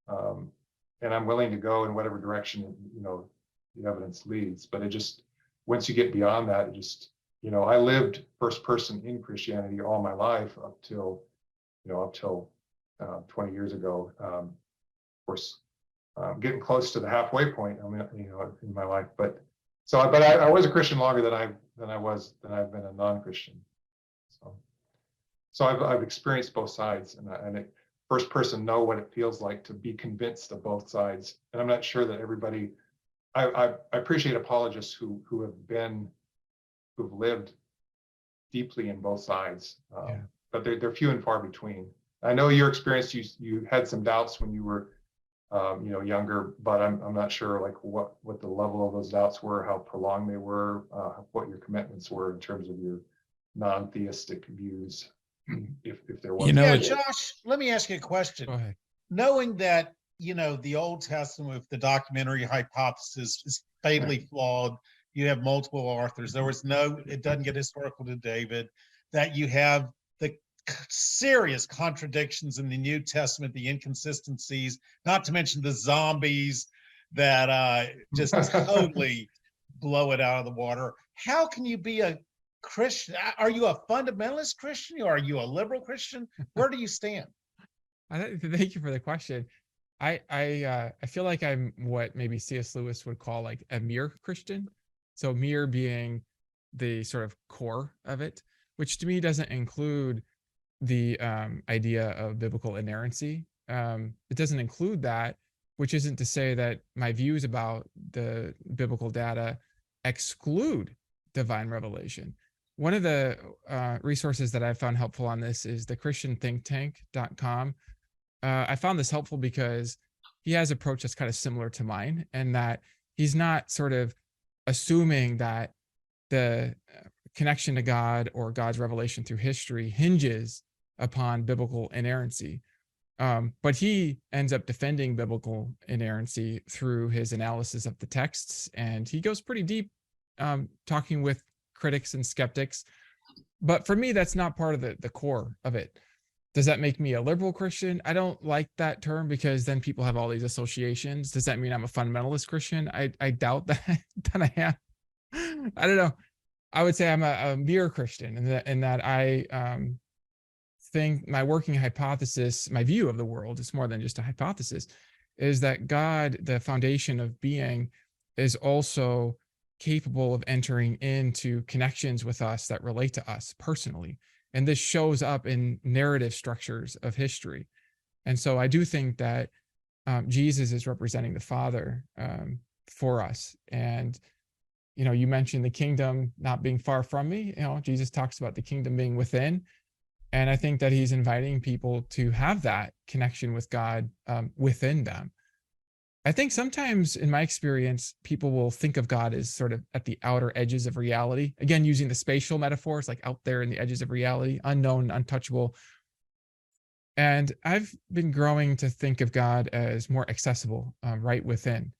And I'm willing to go in whatever direction, you know, the evidence leads. But it just, once you get beyond that, it just, you know, I lived first person in Christianity all my life up till 20 years ago. Of course, getting close to the halfway point, I mean, you know, in my life. But I was a Christian longer than I've been a non-Christian. So I've experienced both sides, and it, first person know what it feels like to be convinced of both sides. And I'm not sure that everybody. I appreciate apologists who've lived deeply in both sides, but they're few and far between. I know your experience, you had some doubts when you were you know, younger, but I'm not sure, like, what the level of those doubts were, how prolonged they were, what your commitments were in terms of your non-theistic views, if there was. You know, Yeah, Josh, let me ask you a question. Go ahead. Knowing that, you know, the Old Testament with the documentary hypothesis is fatally flawed, you have multiple authors, it doesn't get historical to David, that you have the serious contradictions in the New Testament, the inconsistencies, not to mention the zombies that just totally blow it out of the water. How can you be a Christian? Are you a fundamentalist Christian, or are you a liberal Christian? Where do you stand? Thank you for the question. I feel like I'm what maybe C.S. Lewis would call like a mere Christian. So mere being the sort of core of it, which to me doesn't include the idea of biblical inerrancy. It doesn't include that, which isn't to say that my views about the biblical data exclude divine revelation. One of the resources that I found helpful on this is the christianthinktank.com. I found this helpful because he has an approach that's kind of similar to mine, and that he's not sort of assuming that the connection to God or God's revelation through history hinges upon biblical inerrancy. But he ends up defending biblical inerrancy through his analysis of the texts, and he goes pretty deep, talking with critics and skeptics. But for me, that's not part of the core of it. Does that make me a liberal Christian? I don't like that term, because then people have all these associations. Does that mean I'm a fundamentalist Christian? I doubt that I am. I don't know. I would say I'm a mere Christian, in that I think my working hypothesis, my view of the world, is more than just a hypothesis, is that God, the foundation of being, is also capable of entering into connections with us that relate to us personally. And this shows up in narrative structures of history. And so I do think that Jesus is representing the Father for us. And, you know, you mentioned the kingdom not being far from me. You know, Jesus talks about the kingdom being within. And I think that he's inviting people to have that connection with God within them. I think sometimes, in my experience, people will think of God as sort of at the outer edges of reality. Again, using the spatial metaphors, like out there in the edges of reality, unknown, untouchable. And I've been growing to think of God as more accessible, right within.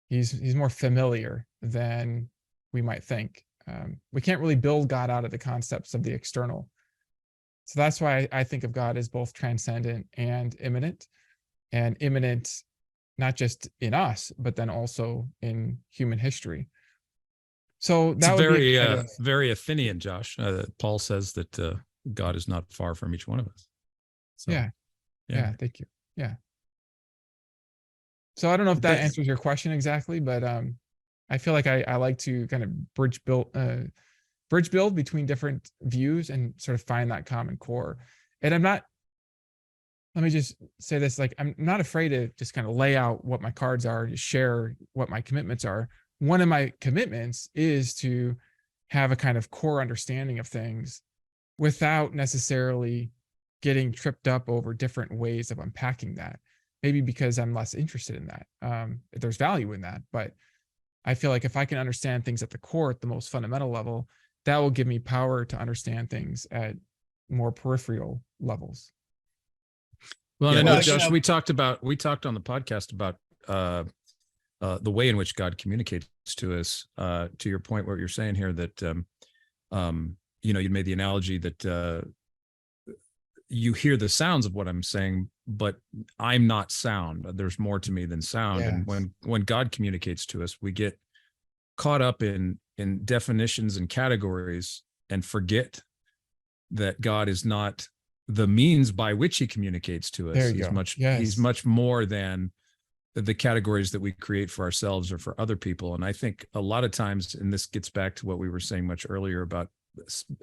He's more familiar than we might think. We can't really build God out of the concepts of the external. So that's why I think of God as both transcendent and immanent not just in us, but then also in human history. So that would very, be very Athenian, Josh. Paul says that God is not far from each one of us. So, yeah, thank you. Yeah. So I don't know if that answers your question exactly, but I feel like I like to kind of bridge build between different views and sort of find that common core. And let me just say this, like, I'm not afraid to just kind of lay out what my cards are, to share what my commitments are. One of my commitments is to have a kind of core understanding of things without necessarily getting tripped up over different ways of unpacking that. Maybe because I'm less interested in that. There's value in that, but I feel like if I can understand things at the core, at the most fundamental level, that will give me power to understand things at more peripheral levels. Well, Yeah, I know, well, Josh, you know- we talked on the podcast about the way in which God communicates to us. To your point, what you're saying here, that you made the analogy that you hear the sounds of what I'm saying, but I'm not sound. There's more to me than sound. Yes. And when God communicates to us, we get caught up in definitions and categories and forget that God is not the means by which he communicates to us. There you He's go. much Yes. he's much more than the categories that we create for ourselves or for other people. And I think a lot of times, and this gets back to what we were saying much earlier about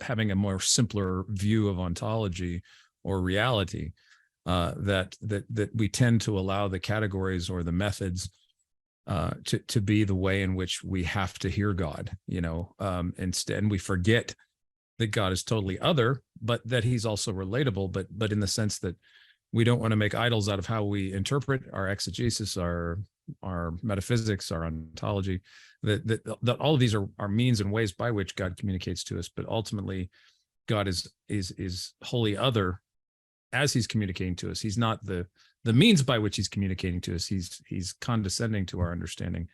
having a more simpler view of ontology or reality, that we tend to allow the categories or the methods to be the way in which we have to hear God. Instead we forget that God is totally other, but that he's also relatable, but in the sense that we don't want to make idols out of how we interpret our exegesis, our metaphysics, our ontology, that all of these are means and ways by which God communicates to us. But ultimately, God is wholly other as he's communicating to us. He's not the means by which he's communicating to us. He's condescending to our understanding.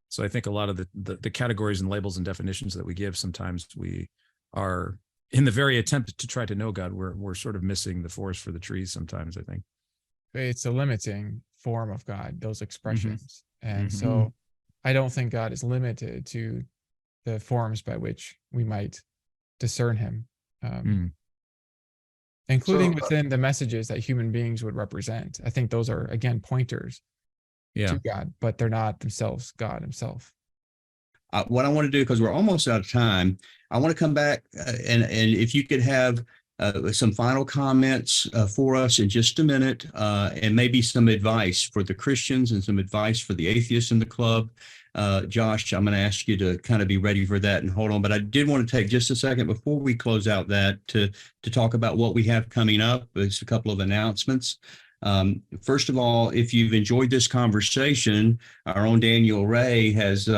So I think a lot of the categories and labels and definitions that we give, sometimes we are, in the very attempt to try to know God, we're sort of missing the forest for the trees sometimes, I think. It's a limiting form of God, those expressions. And Mhm. so I don't think God is limited to the forms by which we might discern him, including So, within the messages that human beings would represent. I think those are, again, pointers to God, but they're not themselves God himself. What I want to do, because we're almost out of time, I want to come back and if you could have some final comments for us in just a minute, and maybe some advice for the Christians and some advice for the atheists in the club. Josh, I'm going to ask you to kind of be ready for that and hold on. But I did want to take just a second before we close out that to talk about what we have coming up. It's a couple of announcements. First of all, if you've enjoyed this conversation, our own Daniel Ray has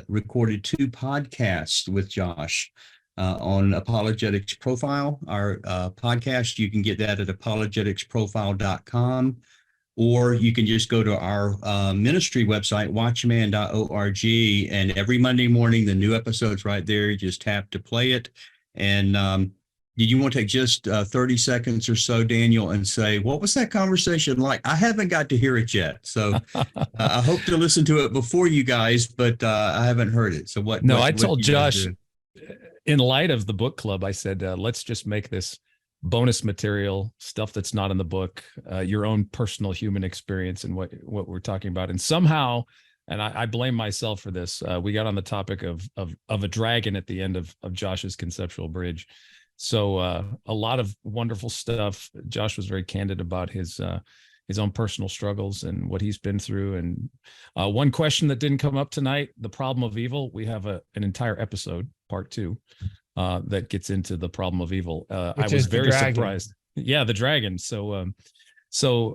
recorded 2 podcasts with Josh on Apologetics Profile. Our podcast, you can get that at apologeticsprofile.com, or you can just go to our ministry website, watchman.org, and every Monday morning, the new episode's right there. You just tap to play it. And did you want to take just 30 seconds or so, Daniel, and say, what was that conversation like? I haven't got to hear it yet. So I hope to listen to it before you guys, but I haven't heard it. So I told Josh, in light of the book club, I said, let's just make this bonus material, stuff that's not in the book, your own personal human experience and what we're talking about. And somehow, and I blame myself for this, we got on the topic of a dragon at the end of Josh's conceptual bridge. So a lot of wonderful stuff. Josh was very candid about his own personal struggles and what he's been through. And one question that didn't come up tonight, the problem of evil. We have an entire episode, part 2, that gets into the problem of evil. I was very surprised. Yeah, the dragon. So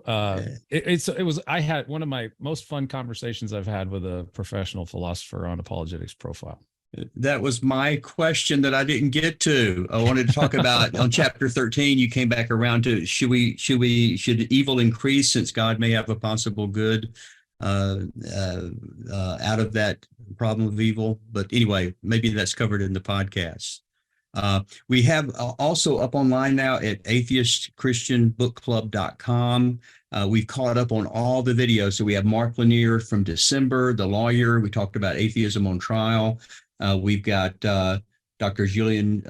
I had one of my most fun conversations I've had with a professional philosopher on Apologetics Profile. That was my question that I didn't get to. I wanted to talk about on chapter 13. You came back around to should evil increase since God may have a possible good out of that problem of evil? But anyway, maybe that's covered in the podcast. We have also up online now at atheistchristianbookclub.com. We've caught up on all the videos. So we have Mark Lanier from December, the lawyer. We talked about atheism on trial. We've got Dr. Julian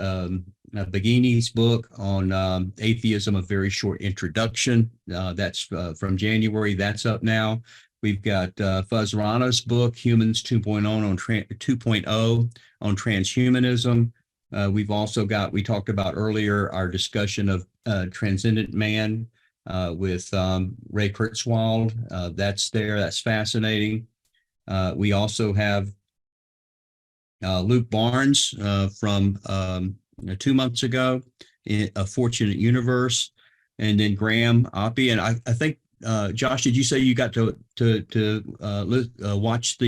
Baghini's book on atheism, a very short introduction. That's from January. That's up now. We've got Fuzz Rana's book, Humans 2.0 on transhumanism. We've also got, we talked about earlier, our discussion of transcendent man with Ray Kurzweil. That's there. That's fascinating. We also have Luke Barnes from 2 months ago. A Fortunate Universe, and then Graham Oppie. And I think Josh, did you say you got to watch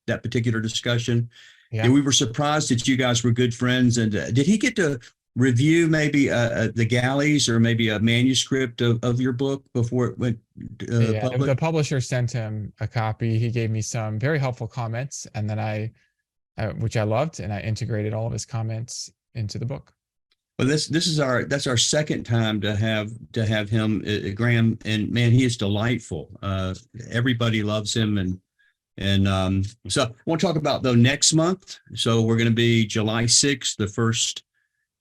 that particular discussion? Yeah. And we were surprised that you guys were good friends. And did he get to review maybe the galleys or maybe a manuscript of your book before it went public? The publisher sent him a copy. He gave me some very helpful comments, and then which I loved, and I integrated all of his comments into the book. Well, that's our second time to have him, Graham, and man, he is delightful. Everybody loves him, and so I want to talk about though next month. So we're going to be July 6th, the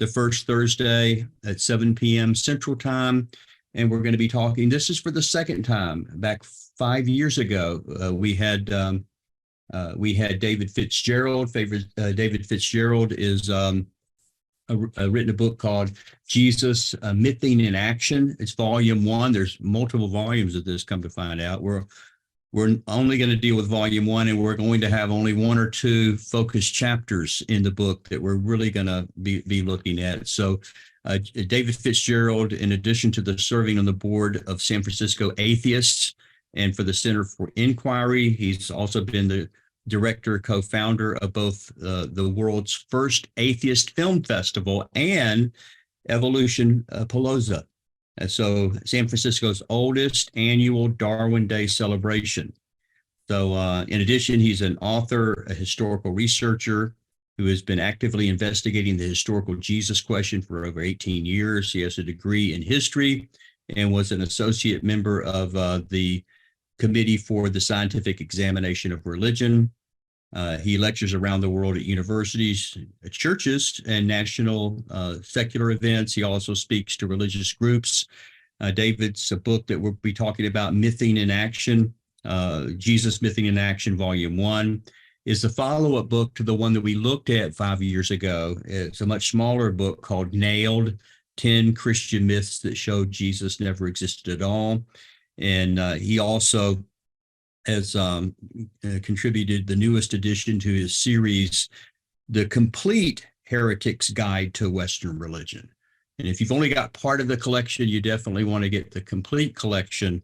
first Thursday at 7 p.m. Central Time, and we're going to be talking. This is for the second time. Back 5 years ago, we had David Fitzgerald. David Fitzgerald is written a book called Jesus, Mything in Action. It's volume 1. There's multiple volumes of this, come to find out. We're only going to deal with volume 1, and we're going to have only 1 or 2 focused chapters in the book that we're really going to be looking at. So David Fitzgerald, in addition to the serving on the board of San Francisco Atheists and for the Center for Inquiry, he's also been the director, co-founder of both the world's first atheist film festival and Evolution Palooza. And so San Francisco's oldest annual Darwin Day celebration. So in addition, he's an author, a historical researcher who has been actively investigating the historical Jesus question for over 18 years. He has a degree in history and was an associate member of the Committee for the Scientific Examination of Religion. He lectures around the world at universities, churches, and national secular events. He also speaks to religious groups. David's book that we'll be talking about, Mything in Action, Jesus Mything in Action, Volume 1, is the follow-up book to the one that we looked at 5 years ago. It's a much smaller book called Nailed, 10 Christian Myths That Showed Jesus Never Existed at All. And he also has contributed the newest addition to his series, The Complete Heretic's Guide to Western Religion. And if you've only got part of the collection, you definitely want to get the complete collection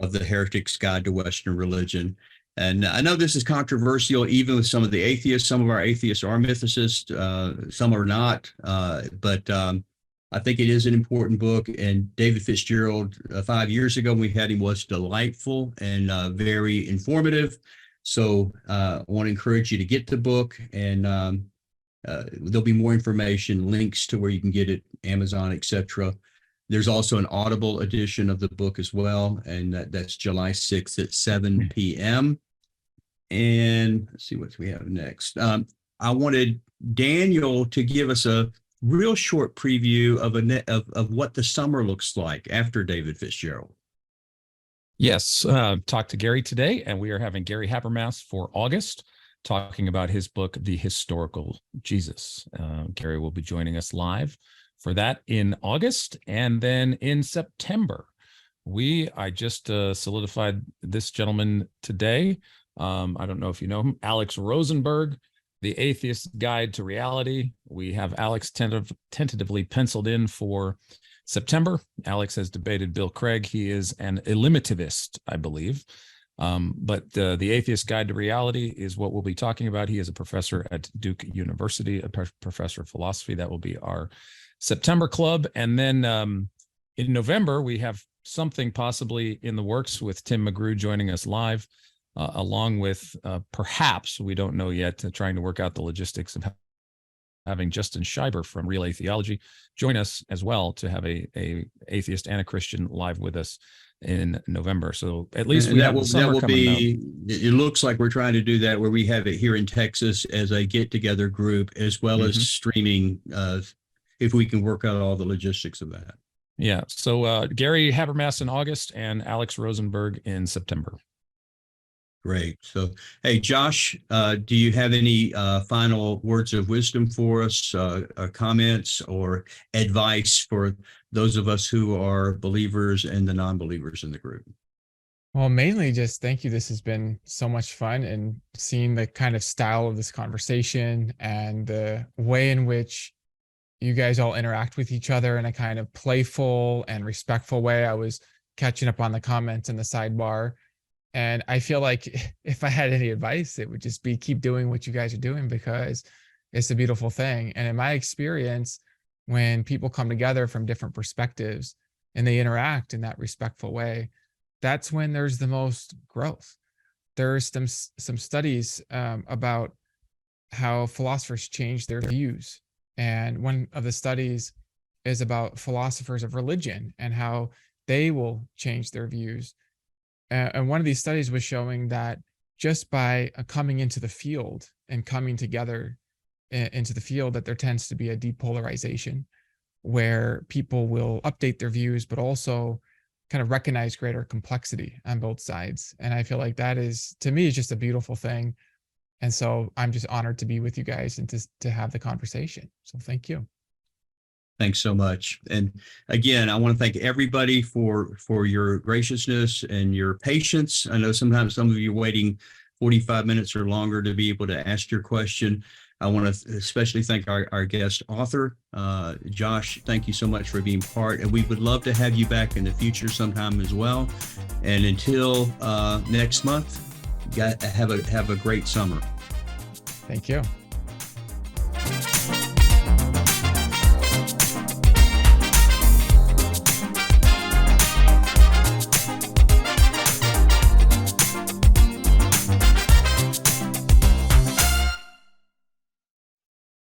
of The Heretic's Guide to Western Religion. And I know this is controversial, even with some of the atheists. Some of our atheists are mythicists, some are not, but I think it is an important book. And David Fitzgerald, 5 years ago when we had him, was delightful and very informative. So I want to encourage you to get the book, and there'll be more information, links to where you can get it, Amazon, etc. There's also an Audible edition of the book as well, and that's July 6th at 7 p.m. And let's see what we have next. I wanted Daniel to give us a real short preview of what the summer looks like after David Fitzgerald. Yes, talked to Gary today, and we are having Gary Habermas for August, talking about his book, The Historical Jesus. Gary will be joining us live for that in August. And then in September, I just solidified this gentleman today. I don't know if you know him, Alex Rosenberg, The Atheist Guide to Reality. We have Alex tentatively penciled in for September. Alex has debated Bill Craig. He is an illimitivist, I believe. But The Atheist Guide to Reality is what we'll be talking about. He is a professor at Duke University, a professor of philosophy. That will be our September club. And then in November, we have something possibly in the works with Tim McGrew joining us live, along with perhaps, we don't know yet, trying to work out the logistics of having Justin Scheiber from Relay Theology join us as well to have a atheist and a Christian live with us in November. So at least we have the summer coming up. It looks like we're trying to do that where we have it here in Texas as a get-together group, as well as streaming, if we can work out all the logistics of that. Yeah. So Gary Habermas in August and Alex Rosenberg in September. Great. So, hey, Josh, do you have any final words of wisdom for us, or comments or advice for those of us who are believers and the non-believers in the group? Well, mainly just thank you. This has been so much fun, and seeing the kind of style of this conversation and the way in which you guys all interact with each other in a kind of playful and respectful way. I was catching up on the comments in the sidebar, and I feel like if I had any advice, it would just be keep doing what you guys are doing, because it's a beautiful thing. And in my experience, when people come together from different perspectives and they interact in that respectful way, that's when there's the most growth. There's some studies about how philosophers change their views. And one of the studies is about philosophers of religion and how they will change their views. And one of these studies was showing that just by coming into the field and coming together into the field, that there tends to be a depolarization where people will update their views, but also kind of recognize greater complexity on both sides. And I feel like that is, to me, is just a beautiful thing. And so I'm just honored to be with you guys and to have the conversation. So thank you. Thanks so much. And again, I want to thank everybody for your graciousness and your patience. I know sometimes some of you waiting 45 minutes or longer to be able to ask your question. I want to especially thank our guest author, Josh. Thank you so much for being part, and we would love to have you back in the future sometime as well. And until next month, have a great summer. Thank you.